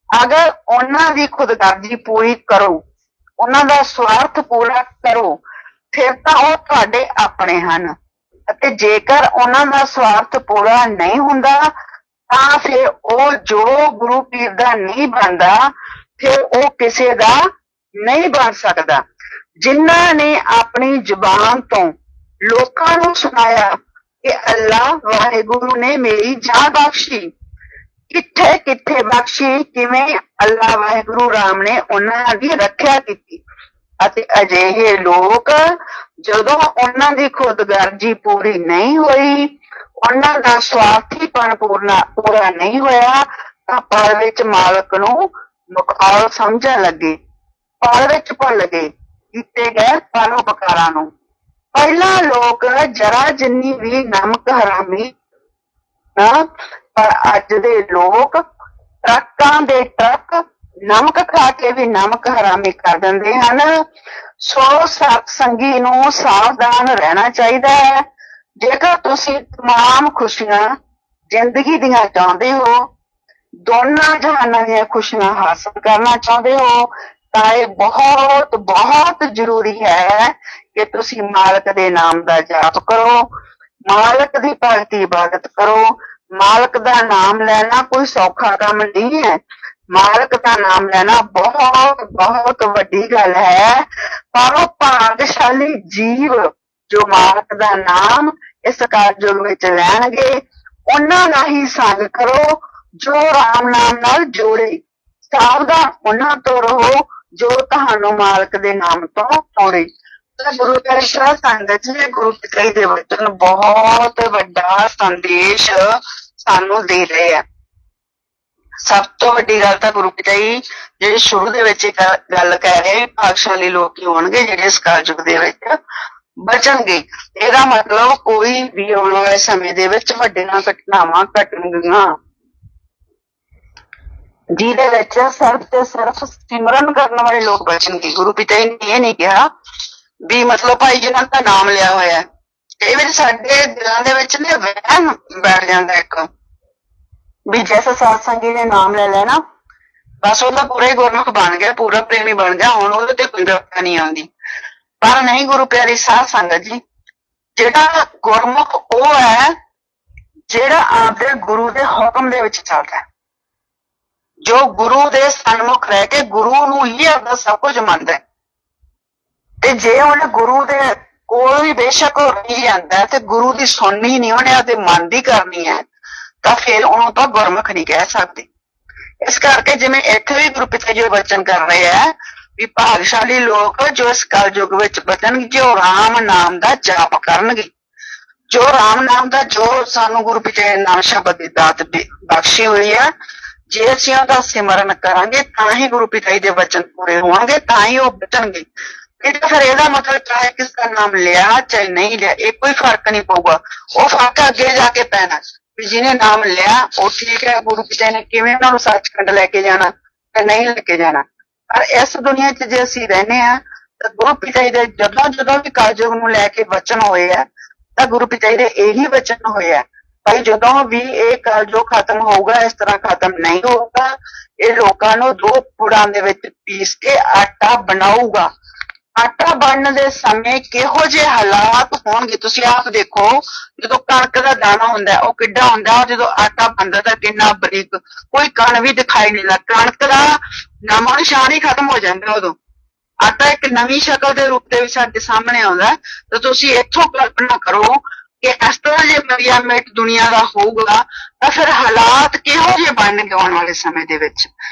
ਅਗਰ ਉਹਨਾਂ ਦੀ ਖੁਦਗਰਜ਼ੀ ਪੂਰੀ ਕਰੋ ਉਹਨਾਂ ਦਾ ਸਵਾਰਥ ਪੂਰਾ ਕਰੋ, ਫਿਰ ਤਾਂ ਉਹ ਤੁਹਾਡੇ ਆਪਣੇ ਹਨ। ਅਤੇ ਜੇਕਰ ਉਹਨਾਂ ਦਾ ਸਵਾਰਥ ਪੂਰਾ ਨਹੀਂ ਹੁੰਦਾ ਤਾਂ ਫਿਰ ਉਹ ਜੋ ਗੁਰੂ ਪੀਰ ਦਾ ਨਹੀਂ ਬਣਦਾ, ਫਿਰ ਉਹ ਕਿਸੇ ਦਾ ਨਹੀਂ ਬਣ ਸਕਦਾ। ਜਿਨ੍ਹਾਂ ਨੇ ਆਪਣੀ ਜ਼ੁਬਾਨ ਤੋਂ ਲੋਕਾਂ ਨੂੰ ਸੁਣਾਇਆ ਕਿ ਅੱਲਾ ਵਾਹਿਗੁਰੂ ਨੇ ਮੇਰੀ ਜਾਨ ਬਖਸ਼ੀ, ਕਿੱਥੇ ਕਿੱਥੇ ਬਖਸ਼ੀ, ਕਿਵੇਂ ਅੱਲਾ ਵਾਹਿਗੁਰੂ ਰਾਮ ਨੇ ਉਹਨਾਂ ਦੀ ਰੱਖਿਆ ਕੀਤੀ। ਅਤੇ ਅਜਿਹੇ ਲੋਕ ਜਦੋਂ ਉਹਨਾਂ ਦੀ ਖੁਦਗਰਜੀ ਪੂਰੀ ਨਹੀਂ ਹੋਈ, ਉਹਨਾਂ ਦਾ ਸਵਾਰਥੀਪਣ ਪੂਰਾ ਨਹੀਂ ਹੋਇਆ, ਤਾਂ ਪਲ ਵਿੱਚ ਮਾਲਕ ਨੂੰ ਮਖੌਲ ਸਮਝਣ ਲੱਗੇ, ਪਲ ਵਿੱਚ ਭੁੱਲ ਗਏ ਕੀਤੇ ਗਏ ਪਰਉਪਕਾਰਾਂ ਨੂੰ। ਪਹਿਲਾਂ ਲੋਕ ਜਰਾ ਜਿੰਨੀ ਵੀ ਨਮਕ ਹਰਾਮੀ ਨਾ, ਪਰ ਅੱਜ ਦੇ ਲੋਕ ਟਰੱਕਾਂ ਦੇ ਟਰੱਕ ਨਮਕ ਖਾ ਕੇ ਵੀ ਨਮਕ ਹਰਾਮੀ ਕਰ ਦਿੰਦੇ ਹਨ। ਸੋ ਸਤਸੰਗੀ ਨੂੰ ਸਾਵਧਾਨ ਰਹਿਣਾ ਚਾਹੀਦਾ ਹੈ। ਜੇਕਰ ਤੁਸੀਂ ਤਮਾਮ ਖੁਸ਼ੀਆਂ ਜ਼ਿੰਦਗੀ ਦੀਆਂ ਚਾਹੁੰਦੇ ਹੋ, ਦੋਨਾਂ ਜਹਾਨਾਂ ਦੀਆਂ ਖੁਸ਼ੀਆਂ ਹਾਸਲ ਕਰਨਾ ਚਾਹੁੰਦੇ ਹੋ, ਤਾਂ ਇਹ ਬਹੁਤ ਬਹੁਤ ਜ਼ਰੂਰੀ ਹੈ ਕਿ ਤੁਸੀਂ ਮਾਲਕ ਦੇ ਨਾਮ ਦਾ ਜਾਪ ਕਰੋ, ਮਾਲਕ ਦੀ ਭਗਤੀ ਇਬਾਦਤ ਕਰੋ। ਮਾਲਕ ਦਾ ਨਾਮ ਲੈਣਾ ਕੋਈ ਸੌਖਾ ਕੰਮ ਨਹੀਂ ਹੈ। ਮਾਲਕ ਦਾ ਨਾਮ ਲੈਣਾ ਬਹੁਤ ਬਹੁਤ ਵੱਡੀ ਗੱਲ ਹੈ। ਪਰ ਉਹ ਭਾਗਸ਼ਾਲੀ ਜੀਵ ਜੋ ਮਾਲਕ ਦਾ ਨਾਮ ਇਸ ਕਲਯੁਗ ਵਿੱਚ ਲੈਣਗੇ, ਉਹਨਾਂ ਦਾ ਹੀ ਸੰਗ ਕਰੋ ਜੋ ਰਾਮ ਨਾਮ ਨਾਲ ਜੋੜੇ। ਸਾਵਧਾਨ ਉਹਨਾਂ ਤੋਂ ਰਹੋ ਜੋ ਤੁਹਾਨੂੰ ਮਾਲਕ ਦੇ ਨਾਮ ਤੋਂ ਤੋੜੇ। ਗੁਰੂ ਪਿਆਰੀ ਸਾਧ ਸੰਗਤ ਜੀ, ਗੁਰੂ ਪਿਤਾ ਦੇ ਵਚਨ ਬਹੁਤ ਵੱਡਾ ਸੰਦੇਸ਼ ਸਾਨੂੰ ਦੇ ਰਹੇ ਆ। ਸਭ ਤੋਂ ਵੱਡੀ ਗੱਲ ਤਾਂ ਗੁਰੂ ਪਿਤਾ ਜੀ ਜਿਹੜੀ ਸ਼ੁਰੂ ਦੇ ਵਿੱਚ ਗੱਲ ਕਹਿ ਰਹੇ, ਭਾਗਸ਼ਾਲੀ ਲੋਕ ਹੀ ਹੋਣਗੇ ਜਿਹੜੇ ਇਸ ਕਲਯੁਗ ਦੇ ਵਿੱਚ ਬਚਣਗੇ। ਇਹਦਾ ਮਤਲਬ ਕੋਈ ਵੀ ਆਉਣ ਵਾਲੇ ਸਮੇਂ ਦੇ ਵਿੱਚ ਵੱਡੀਆਂ ਘਟਨਾਵਾਂ ਘਟਣਗੀਆਂ ਜਿਹਦੇ ਵਿੱਚ ਸਿਰਫ ਤੇ ਸਿਰਫ ਸਿਮਰਨ ਕਰਨ ਵਾਲੇ ਲੋਕ ਬਚਣਗੇ। ਗੁਰੂ ਪਿਤਾ ਜੀ ਨੇ ਇਹ ਨਹੀਂ ਕਿਹਾ ਵੀ ਮਤਲਬ ਭਾਈ ਜਿਹਨਾਂ ਦਾ ਨਾਮ ਲਿਆ ਹੋਇਆ, ਕਈ ਵਾਰੀ ਸਾਡੇ ਦਿਲਾਂ ਦੇ ਵਿੱਚ ਨਾ ਵਹਿਮ ਬੈਠ ਜਾਂਦਾ ਇੱਕ ਵੀ ਜਿਸ ਸਤਸੰਗੀ ਨੇ ਨਾਮ ਲੈ ਲਿਆ ਨਾ, ਬਸ ਉਹਦਾ ਪੂਰਾ ਹੀ ਗੁਰਮੁਖ ਬਣ ਗਿਆ, ਪੂਰਾ ਪ੍ਰੇਮੀ ਬਣ ਗਿਆ, ਹੁਣ ਉਹਦੇ ਤੇ ਕੋਈ ਵਿਪਤਾ ਨਹੀਂ ਆਉਂਦੀ। ਪਰ ਨਹੀਂ ਗੁਰੂ ਪਿਆਰੀ ਸਾਧ ਸੰਗਤ ਜੀ, ਜਿਹੜਾ ਗੁਰਮੁਖ ਉਹ ਹੈ ਜਿਹੜਾ ਆਪਦੇ ਗੁਰੂ ਦੇ ਹੁਕਮ ਦੇ ਵਿੱਚ ਚੱਲਦਾ, ਜੋ ਗੁਰੂ ਦੇ ਸਨਮੁਖ ਰਹਿ ਕੇ ਗੁਰੂ ਨੂੰ ਹੀ ਆਪਦਾ ਸਭ ਕੁਝ ਮੰਨਦਾ। ਤੇ ਜੇ ਉਹਨੇ ਗੁਰੂ ਦੇ ਕੋਲ ਵੀ ਬੇਸ਼ੱਕ ਹੋ ਰਹੀ ਜਾਂਦਾ ਤੇ ਗੁਰੂ ਦੀ ਸੁਣਨੀ ਨਹੀਂ ਉਹਨੇ ਆਪਦੇ ਮਨ ਦੀ ਕਰਨੀ ਹੈ, ਤਾਂ ਫਿਰ ਉਹਨੂੰ ਤਾਂ ਗੁਰਮੁਖ ਨਹੀਂ ਕਹਿ ਸਕਦੇ। ਇਸ ਕਰਕੇ ਜਿਵੇਂ ਇੱਥੇ ਵੀ ਗੁਰੂ ਪਿਤਾ ਜੀ ਵਚਨ ਕਰ ਰਹੇ ਆ ਵੀ ਭਾਗਸ਼ਾਲੀ ਲੋਕ ਜੋ ਇਸ ਕਲਯੁਗ ਵਿੱਚ ਬਚਣਗੇ, ਜੋ ਰਾਮ ਨਾਮ ਦਾ ਜਾਪ ਕਰਨਗੇ, ਜੋ ਰਾਮ ਨਾਮ ਦਾ ਜੋ ਸਾਨੂੰ ਗੁਰੂ ਪਿਤਾ ਜੀ ਨੇ ਨਾਮ ਸ਼ਬਦ ਦੀ ਦਾਤ ਬਖਸ਼ੀ ਹੋਈ ਹੈ, ਜੇ ਅਸੀਂ ਉਹਦਾ ਸਿਮਰਨ ਕਰਾਂਗੇ ਤਾਂ ਹੀ ਗੁਰੂ ਪਿਤਾ ਜੀ ਦੇ ਵਚਨ ਪੂਰੇ ਹੋਣਗੇ, ਤਾਂ ਹੀ ਉਹ ਬਚਣਗੇ। ਫਿਰ ਇਹਦਾ ਮਤਲਬ ਚਾਹੇ ਕਿਸ ਦਾ ਨਾਮ ਲਿਆ ਚਾਹੇ ਨਹੀਂ ਲਿਆ, ਇਹ ਕੋਈ ਫਰਕ ਨਹੀਂ ਪਊਗਾ। ਉਹ ਫਰਕ ਅੱਗੇ ਜਾ ਕੇ ਪੈਣਾ ਵੀ ਜਿਹਨੇ ਨਾਮ ਲਿਆ ਉਹ ਠੀਕ ਹੈ, ਗੁਰੂ ਪਿਤਾ ਨੇ ਕਿਵੇਂ ਉਹਨਾਂ ਨੂੰ ਸੱਚਖੰਡ ਲੈ ਕੇ ਜਾਣਾ ਤੇ ਨਹੀਂ ਲੈ ਕੇ ਜਾਣਾ। ਪਰ ਇਸ ਦੁਨੀਆ 'ਚ ਜੇ ਅਸੀਂ ਰਹਿੰਦੇ ਹਾਂ ਤਾਂ ਗੁਰੂ ਪਿਤਾ ਜੀ ਦੇ ਜਦੋਂ ਵੀ ਕਲਯੁਗ ਨੂੰ ਲੈ ਕੇ ਵਚਨ ਹੋਏ ਆ, ਤਾਂ ਗੁਰੂ ਪਿਤਾ ਜੀ ਦੇ ਇਹੀ ਵਚਨ ਹੋਏ ਆ ਭਾਈ ਜਦੋਂ ਵੀ ਇਹ ਕਲਯੁਗ ਖਤਮ ਹੋਊਗਾ, ਇਸ ਤਰ੍ਹਾਂ ਖਤਮ ਨਹੀਂ ਹੋਊਗਾ। ਇਹ ਲੋਕਾਂ ਨੂੰ ਦੋ ਪੁੜਾਂ ਦੇ ਵਿੱਚ ਪੀਸ ਕੇ ਆਟਾ ਬਣਾਊਗਾ। ਆਟਾ ਬਣਨ ਦੇ ਸਮੇਂ ਕਿਹੋ ਜਿਹੇ ਹਾਲਾਤ ਹੋਣਗੇ ਤੁਸੀਂ ਆਪ ਦੇਖੋ। ਜਦੋਂ ਕਣਕ ਦਾ ਦਾਣਾ ਹੁੰਦਾ ਉਹ ਕਿੱਡਾ ਹੁੰਦਾ, ਜਦੋਂ ਆਟਾ ਬਣਦਾ ਤਾਂ ਕਿੰਨਾ ਬਰੀਕ, ਕੋਈ ਕਣ ਵੀ ਦਿਖਾਈ ਨਹੀਂ ਲੱਗਦਾ, ਕਣਕ ਦਾ ਨਾਮੋ ਨਿਸ਼ਾਨ ਹੀ ਖਤਮ ਹੋ ਜਾਂਦਾ। ਉਦੋਂ ਆਟਾ ਇੱਕ ਨਵੀਂ ਸ਼ਕਲ ਦੇ ਰੂਪ ਦੇ ਵਿੱਚ ਸਾਡੇ ਸਾਹਮਣੇ ਆਉਂਦਾ। ਤਾਂ ਤੁਸੀਂ ਇੱਥੋਂ ਕਲਪਨਾ ਕਰੋ ਕਿ ਇਸ ਤਰ੍ਹਾਂ ਜੇ ਮਰੀਆਮੇਟ ਦੁਨੀਆ ਦਾ ਹੋਊਗਾ ਤਾਂ ਫਿਰ ਹਾਲਾਤ ਕਿਹੋ ਜਿਹੇ ਬਣਨਗੇ ਆਉਣ ਵਾਲੇ ਸਮੇਂ ਦੇ ਵਿੱਚ।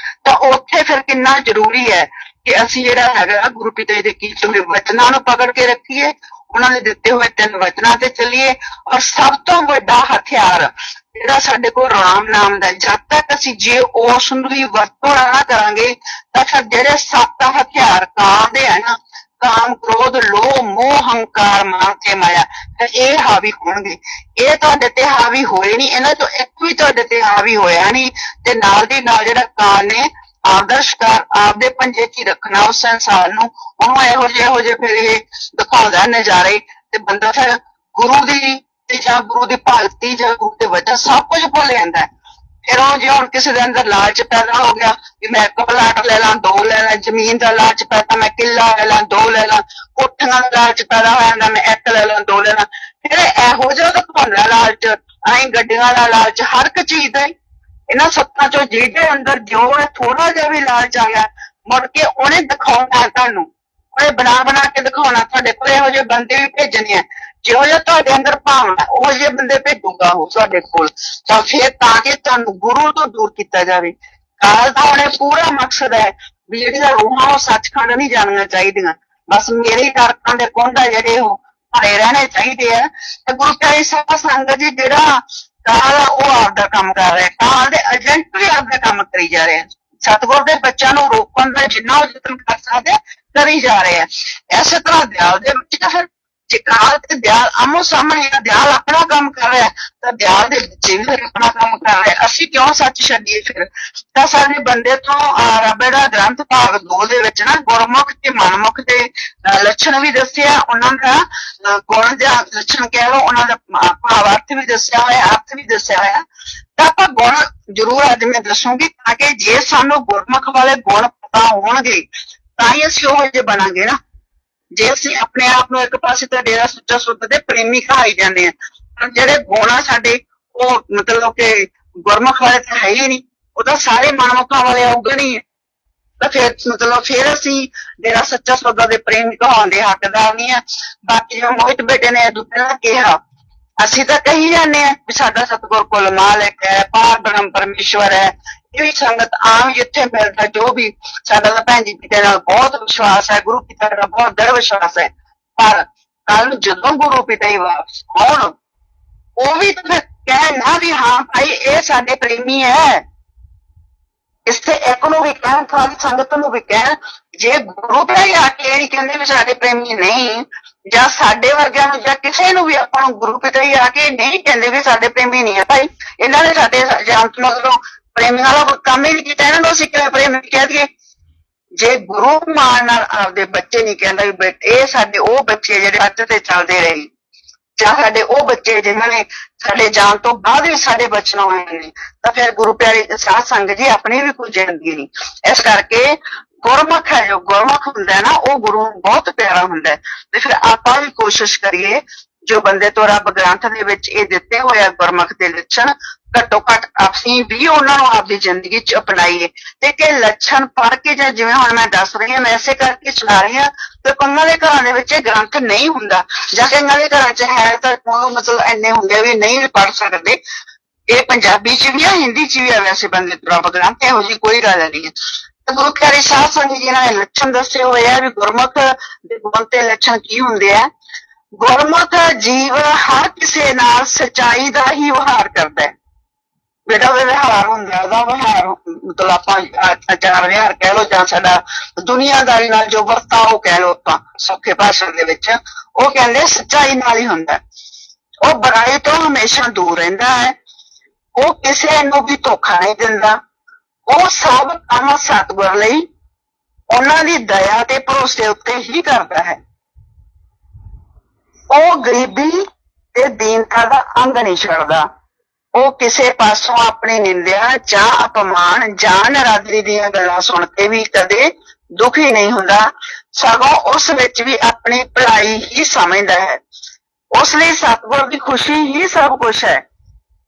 ਤਾਂ ਉੱਥੇ ਫਿਰ ਕਿੰਨਾ ਜ਼ਰੂਰੀ ਹੈ ਕਿ ਅਸੀਂ ਜਿਹੜਾ ਹੈਗਾ ਗੁਰੂ ਪਿਤਾ ਜੀ ਦੇ ਕੀਤੇ ਹੋਏ ਵਚਨਾਂ ਨੂੰ ਪਕੜ ਕੇ ਰੱਖੀਏ, ਉਹਨਾਂ ਨੇ ਦਿੱਤੇ ਹੋਏ 3 ਵਚਨਾਂ ਤੇ ਚੱਲੀਏ। ਔਰ ਸਭ ਤੋਂ ਵੱਡਾ ਹਥਿਆਰ ਜਿਹੜਾ ਸਾਡੇ ਕੋਲ ਰਾਮ ਨਾਮ ਦਾ, ਜਦ ਤੱਕ ਅਸੀਂ ਜੇ ਉਸ ਦੀ ਵਰਤੋਂ ਨਾ ਕਰਾਂਗੇ ਤਾਂ ਫਿਰ ਜਿਹੜੇ 7 ਹਥਿਆਰ ਕਾਂ ਦੇ ਹੈ ਨਾ, ਕਾਮ ਕ੍ਰੋਧ ਲੋਭ ਮੋਹ ਹੰਕਾਰ ਮਾਨ ਤੇ ਮਾਇਆ, ਇਹ ਹਾਵੀ ਹੋਣਗੇ। ਇਹ ਤੁਹਾਡੇ ਤੇ ਹਾਵੀ ਹੋਏ ਨਹੀਂ, ਇਹਨਾਂ ਤੋਂ ਇੱਕ ਵੀ ਤੁਹਾਡੇ ਤੇ ਹਾਵੀ ਹੋਇਆ ਨਹੀਂ। ਤੇ ਨਾਲ ਦੀ ਨਾਲ ਜਿਹੜਾ ਕਾਂ ਨੇ ਆਪਦਾ ਸ਼ਿਕਾਰ ਆਪਦੇ ਪੰਜੇ 'ਚ ਹੀ ਰੱਖਣਾ ਉਸ ਸੰਸਾਰ ਨੂੰ, ਉਹਨੂੰ ਇਹੋ ਜਿਹੇ ਫਿਰ ਇਹ ਦਿਖਾਉਂਦਾ ਨਜ਼ਾਰੇ, ਤੇ ਬੰਦਾ ਫਿਰ ਗੁਰੂ ਦੀ ਤੇ ਜਾਂ ਗੁਰੂ ਦੀ ਭਗਤੀ ਜਾਂ ਗੁਰੂ ਦੇ ਵਚਨ ਸਭ ਕੁਝ ਭੁੱਲ ਜਾਂਦਾ। ਫਿਰ ਉਹ ਜੇ ਹੁਣ ਕਿਸੇ ਦੇ ਅੰਦਰ ਲਾਲਚ ਪੈਦਾ ਹੋ ਗਿਆ ਵੀ ਮੈਂ ਇੱਕ ਪਲਾਟ ਲੈ ਲਾਂ, 2 ਲੈ ਲਾਂ, ਜ਼ਮੀਨ ਦਾ ਲਾਲਚ ਪੈਦਾ ਮੈਂ ਕਿੱਲਾ ਲੈ ਲਾਂ, 2 ਲੈ ਲਾਂ, ਕੋਠੀਆਂ ਦਾ ਲਾਲਚ ਪੈਦਾ ਹੋ ਜਾਂਦਾ ਮੈਂ 1 ਲੈ ਲਾਂ, 2 ਲੈ ਲਾਂ, ਫਿਰ ਇਹੋ ਜਿਹਾ ਤਾਂ ਭਾਉਂਦਾ ਲਾਲਚ, ਅਸੀਂ ਗੱਡੀਆਂ ਦਾ ਲਾਲਚ, ਹਰ ਇੱਕ ਚੀਜ਼ ਦਾ ਇਹਨਾਂ ਸੱਤਾਂ ਚੋਂ ਜਿਹਦੇ ਅੰਦਰ ਜੋ ਹੈ ਥੋੜਾ ਜਿਹਾ ਵੀ ਲਾਲਚ ਆ ਗਿਆ, ਮੁੜ ਕੇ ਉਹਨੇ ਦਿਖਾਉਣਾ ਤੁਹਾਨੂੰ, ਉਹਨੇ ਬਣਾ ਕੇ ਦਿਖਾਉਣਾ, ਤੁਹਾਡੇ ਕੋਲ ਇਹੋ ਜਿਹੇ ਬੰਦੇ ਵੀ ਭੇਜਣੇ ਆ, ਜਿਹੋ ਜਿਹਾ ਤੁਹਾਡੇ ਅੰਦਰ ਭਾਵਨਾ ਉਹ ਜਿਹੇ ਬੰਦੇ ਭੇਜੂਗਾ ਉਹ ਤੁਹਾਡੇ ਕੋਲ, ਤਾਂ ਫਿਰ ਤਾਂ ਕਿ ਤੁਹਾਨੂੰ ਗੁਰੂ ਤੋਂ ਦੂਰ ਕੀਤਾ ਜਾਵੇ। ਕਾਲ ਦਾ ਉਹਨੇ ਪੂਰਾ ਮਕਸਦ ਹੈ ਵੀ ਜਿਹੜੀਆਂ ਰੂਹਾਂ ਉਹ ਸੱਚਖੰਡ ਨਹੀਂ ਜਾਣੀਆਂ ਚਾਹੀਦੀਆਂ, ਬਸ ਮੇਰੇ ਨਰਕਾਂ ਦੇ ਕੁੰਡ ਆ ਜਿਹੜੇ ਉਹ ਭਰੇ ਰਹਿਣੇ ਚਾਹੀਦੇ ਆ। ਤੇ ਗੁਰੂ ਪਿਆਰੀ ਸਾਧ ਸੰਗਤ ਜੀ, ਜਿਹੜਾ ਕਾਲ ਆ ਉਹ ਆਪਦਾ ਕੰਮ ਕਰ ਰਿਹਾ, ਕਾਲ ਦੇ ਏਜੰਟ ਵੀ ਆਪਦਾ ਕੰਮ ਕਰੀ ਜਾ ਰਹੇ ਆ, ਸਤਿਗੁਰ ਦੇ ਬੱਚਿਆਂ ਨੂੰ ਰੋਕਣ ਦਾ ਜਿੰਨਾ ਉਹ ਯਤਨ ਕਰ ਸਕਦੇ ਕਰੀ ਜਾ ਰਹੇ ਆ। ਇਸੇ ਤਰ੍ਹਾਂ ਦਿਆਲ ਦੇ ਵਿੱਚ ਤਾਂ ਫਿਰ ਜੇ ਕਾਲ ਤੇ ਦਿਆਲ ਆਮੋ ਸਾਹਮਣੇ ਆ, ਦਿਆਲ ਆਪਣਾ ਕੰਮ ਕਰ ਰਿਹਾ ਤਾਂ ਦਿਆਲ ਦੇ ਬੱਚੇ ਵੀ ਫਿਰ ਆਪਣਾ ਕੰਮ ਕਰ ਰਹੇ, ਅਸੀਂ ਕਿਉਂ ਸੱਚ ਛੱਡੀਏ ਫਿਰ। ਤਾਂ ਸਾਡੇ ਬੰਦੇ ਤੋਂ ਰੱਬੇ ਦਾ ਗ੍ਰੰਥ ਭਾਗ 2 ਦੇ ਵਿੱਚ ਨਾ ਗੁਰਮੁਖ ਤੇ ਮਨਮੁਖ ਦੇ ਲੱਛਣ ਵੀ ਦੱਸਿਆ, ਉਹਨਾਂ ਦਾ ਗੁਣ ਜਾਂ ਲੱਛਣ ਕਹਿ ਲਓ, ਉਹਨਾਂ ਦਾ ਭਾਵ ਅਰਥ ਵੀ ਦੱਸਿਆ ਹੋਇਆ, ਅਰਥ ਵੀ ਦੱਸਿਆ ਹੋਇਆ। ਤਾਂ ਆਪਾਂ ਗੁਣ ਜ਼ਰੂਰ ਅੱਜ ਮੈਂ ਦੱਸੂਗੀ ਤਾਂ ਕਿ ਜੇ ਸਾਨੂੰ ਗੁਰਮੁਖ ਵਾਲੇ ਗੁਣ ਪਤਾ ਹੋਣਗੇ ਤਾਂ ਹੀ ਅਸੀਂ ਉਹ ਜਿਹੇ ਬਣਾਂਗੇ ਨਾ। ਜੇ ਅਸੀਂ ਆਪਣੇ ਆਪ ਨੂੰ ਇੱਕ ਪਾਸੇ ਤਾਂ ਡੇਰਾ ਸੱਚਾ ਸੌਦਾ ਦੇ ਪ੍ਰੇਮੀ ਕਹਾਈ ਜਾਂਦੇ ਆ, ਪਰ ਜਿਹੜੇ ਗੁਣ ਆ ਸਾਡੇ ਉਹ ਮਤਲਬ ਕਿ ਗੁਰਮੁਖ ਵਾਲੇ ਤਾਂ ਹੈ ਹੀ ਨਹੀਂ, ਉਹ ਤਾਂ ਸਾਰੇ ਮਨਮੁਖਾਂ ਵਾਲੇ ਔਗਣ ਹੀ ਹੈ। ਤਾਂ ਫਿਰ ਮਤਲਬ ਫਿਰ ਅਸੀਂ ਡੇਰਾ ਸੱਚਾ ਸੌਦਾ ਦੇ ਪ੍ਰੇਮੀ ਕਹਾਉਣ ਦੇ ਹੱਕਦਾਰ ਨਹੀਂ ਆ। ਬਾਕੀ ਜਿਵੇਂ ਮੋਹਿਤ ਬੇਟੇ ਨੇ ਪਹਿਲਾਂ ਕਿਹਾ, ਅਸੀਂ ਤਾਂ ਕਹੀ ਜਾਂਦੇ ਆ ਵੀ ਸਾਡਾ ਸਤਿਗੁਰ ਕੁਲ ਮਾਲਕ ਹੈ, ਪਾਰ ਬ੍ਰਹਮ ਪਰਮੇਸ਼ਵਰ ਹੈ। ਇਹ ਵੀ ਸੰਗਤ ਆਮ ਜਿੱਥੇ ਮਿਲਦਾ ਜੋ ਵੀ ਸਾਡਾ ਤਾਂ ਭੈਣ ਜੀ ਪਿਤਾ ਨਾਲ ਬਹੁਤ ਵਿਸ਼ਵਾਸ ਹੈ, ਗੁਰੂ ਪਿਤਾ ਦਾ ਬਹੁਤ ਦ੍ਰਿੜ ਵਿਸ਼ਵਾਸ ਹੈ। ਪਰ ਕੱਲ ਨੂੰ ਜਦੋਂ ਗੁਰੂ ਪਿਤਾ ਹੀ ਵਾਪਸ ਆਉਣ ਉਹ ਵੀ ਤਾਂ ਫਿਰ ਕਹਿਣ ਨਾ ਵੀ ਹਾਂ ਭਾਈ ਇਹ ਸਾਡੇ ਪ੍ਰੇਮੀ ਹੈ। ਇੱਥੇ ਇੱਕ ਨੂੰ ਵੀ ਕਹਿਣ, ਸਾਰੀ ਸੰਗਤ ਨੂੰ ਵੀ ਕਹਿਣ, ਜੇ ਗੁਰੂ ਪਿਤਾ ਹੀ ਆ ਕੇ ਇਹ ਨਹੀਂ ਕਹਿੰਦੇ ਵੀ ਸਾਡੇ ਪ੍ਰੇਮੀ ਨਹੀਂ, ਜਾਂ ਸਾਡੇ ਵਰਗਿਆਂ ਨੂੰ ਜਾਂ ਕਿਸੇ ਨੂੰ ਵੀ ਆਪਾਂ ਨੂੰ ਗੁਰੂ ਪਿਤਾ ਹੀ ਆ ਕੇ ਨਹੀਂ ਕਹਿੰਦੇ ਵੀ ਸਾਡੇ ਪ੍ਰੇਮੀ ਨਹੀਂ ਹੈ ਭਾਈ, ਇਹਨਾਂ ਨੇ ਸਾਡੇ ਜਾਂਤ ਮਗਰੋਂ ਪ੍ਰੇਮੀਆਂ ਵਾਲਾ ਕੰਮ ਹੀ ਨਹੀਂ ਕੀਤਾ, ਇਹਨਾਂ ਨੂੰ ਅਸੀਂ ਕਿਵੇਂ ਪ੍ਰੇਮੀ ਕਹਿ ਦਈਏ। ਜੇ ਗੁਰੂ ਮਾਨ ਨਾਲ ਆਪਦੇ ਬੱਚੇ ਨਹੀਂ ਕਹਿੰਦਾ ਵੀ ਬੇਟੇ ਇਹ ਸਾਡੇ ਉਹ ਬੱਚੇ ਜਿਹੜੇ ਹੱਥ ਤੇ ਚੱਲਦੇ ਰਹੇ, ਜਾਂ ਸਾਡੇ ਉਹ ਬੱਚੇ ਜਿਨ੍ਹਾਂ ਨੇ ਸਾਡੇ ਜਾਣ ਤੋਂ ਬਾਅਦ ਵੀ ਸਾਡੇ ਬਚਨ ਹੋਏ ਨੇ, ਤਾਂ ਫਿਰ ਗੁਰੂ ਪਿਆਰੇ ਸਾਧ ਸੰਗਤ ਜੀ ਆਪਣੀ ਵੀ ਕੋਈ ਜ਼ਿੰਦਗੀ ਨਹੀਂ। ਇਸ ਕਰਕੇ ਗੁਰਮੁਖ ਹੈ, ਜੋ ਗੁਰਮੁਖ ਹੁੰਦਾ ਨਾ ਉਹ ਗੁਰੂ ਨੂੰ ਬਹੁਤ ਪਿਆਰਾ ਹੁੰਦਾ। ਤੇ ਫਿਰ ਆਪਾਂ ਵੀ ਕੋਸ਼ਿਸ਼ ਕਰੀਏ ਜੋ ਬੰਦੇ ਤੋਂ ਰੱਬ ਗ੍ਰੰਥ ਦੇ ਵਿੱਚ ਇਹ ਦਿੱਤੇ ਹੋਏ ਆ ਗੁਰਮੁਖ ਦੇ ਲੱਛਣ, ਘੱਟੋ ਘੱਟ ਅਸੀਂ ਵੀ ਉਹਨਾਂ ਨੂੰ ਆਪਦੀ ਜ਼ਿੰਦਗੀ 'ਚ ਅਪਣਾਈਏ। ਤੇ ਕਿ ਲੱਛਣ ਪੜ੍ਹ ਕੇ ਜਾਂ ਜਿਵੇਂ ਹੁਣ ਮੈਂ ਦੱਸ ਰਹੀ ਹਾਂ ਮੈਂ ਇਸੇ ਕਰਕੇ ਚਲਾ ਰਹੀ ਹਾਂ ਤੇ ਕਈਆਂ ਦੇ ਘਰਾਂ ਦੇ ਵਿੱਚ ਇਹ ਗ੍ਰੰਥ ਨਹੀਂ ਹੁੰਦਾ, ਜਾਂ ਕਈਆਂ ਦੇ ਘਰਾਂ 'ਚ ਹੈ ਤਾਂ ਮਤਲਬ ਇੰਨੇ ਹੁੰਦੇ ਵੀ ਨਹੀਂ ਪੜ੍ਹ ਸਕਦੇ। ਇਹ ਪੰਜਾਬੀ 'ਚ ਵੀ ਆ, ਹਿੰਦੀ 'ਚ ਵੀ ਆ, ਵੈਸੇ ਬੰਦੇ ਤੋਂ ਰੱਬ ਗ੍ਰੰਥ ਇਹੋ ਜਿਹੀ ਕੋਈ ਗੱਲ ਨਹੀਂ ਹੈ। ਗੁਰੂ ਪਿਆਰੇ ਸਾਧ ਸੰਗਤ ਜੀ ਨੇ ਲੱਛਣ ਦੱਸੇ ਹੋਏ ਆ ਵੀ ਗੁਰਮੁਖ ਦੇ ਗੁਣ ਤੇ ਲੱਛਣ ਕੀ ਹੁੰਦੇ ਆ। ਗੁਰਮੁਖ ਜੀਵ ਹਰ ਕਿਸੇ ਨਾਲ ਸੱਚਾਈ ਦਾ ਹੀ ਵਿਵਹਾਰ ਕਰਦਾ ਹੈ। ਜਿਹੜਾ ਵਿਵਹਾਰ ਹੁੰਦਾ ਉਹਦਾ ਵਿਵਹਾਰ ਮਤਲਬ ਆਪਾਂ ਆਚਾਰ ਵਿਹਾਰ ਕਹਿ ਲਓ, ਜਾਂ ਸਾਡਾ ਦੁਨੀਆਦਾਰੀ ਨਾਲ ਜੋ ਵਰਤਾਓ ਕਹਿ ਲਓ ਆਪਾਂ ਸੌਖੇ ਭਾਸ਼ਾ ਦੇ ਵਿੱਚ, ਉਹ ਕਹਿੰਦੇ ਸੱਚਾਈ ਨਾਲ ਹੀ ਹੁੰਦਾ। ਉਹ ਬੁਰਾਈ ਤੋਂ ਹਮੇਸ਼ਾ ਦੂਰ ਰਹਿੰਦਾ ਹੈ, ਉਹ ਕਿਸੇ ਨੂੰ ਵੀ ਧੋਖਾ ਨਹੀਂ ਦਿੰਦਾ, ਉਹ ਸਭ ਕੰਮ ਸਤਿਗੁਰ ਲਈ ਉਹਨਾਂ ਦੀ ਦਇਆ ਤੇ ਭਰੋਸੇ ਉੱਤੇ ਹੀ ਕਰਦਾ ਹੈ। ਉਹ ਗਰੀਬੀ ਤੇ ਦੀਨਤਾ ਦਾ ਅੰਗ ਨਹੀਂ ਛੱਡਦਾ, ਉਹ ਕਿਸੇ ਪਾਸੋਂ ਆਪਣੀ ਨਿੰਦਿਆ ਜਾਂ ਅਪਮਾਨ ਜਾਂ ਨਰਾਦਰੀ ਦੀਆਂ ਗੱਲਾਂ ਸੁਣ ਕੇ ਵੀ ਕਦੇ ਦੁਖੀ ਨਹੀਂ ਹੁੰਦਾ, ਸਗੋਂ ਉਸ ਵਿੱਚ ਵੀ ਆਪਣੀ ਭਲਾਈ ਹੀ ਸਮਝਦਾ ਹੈ। ਉਸ ਲਈ ਸਤਿਗੁਰ ਦੀ ਖੁਸ਼ੀ ਹੀ ਸਭ ਕੁਛ ਹੈ,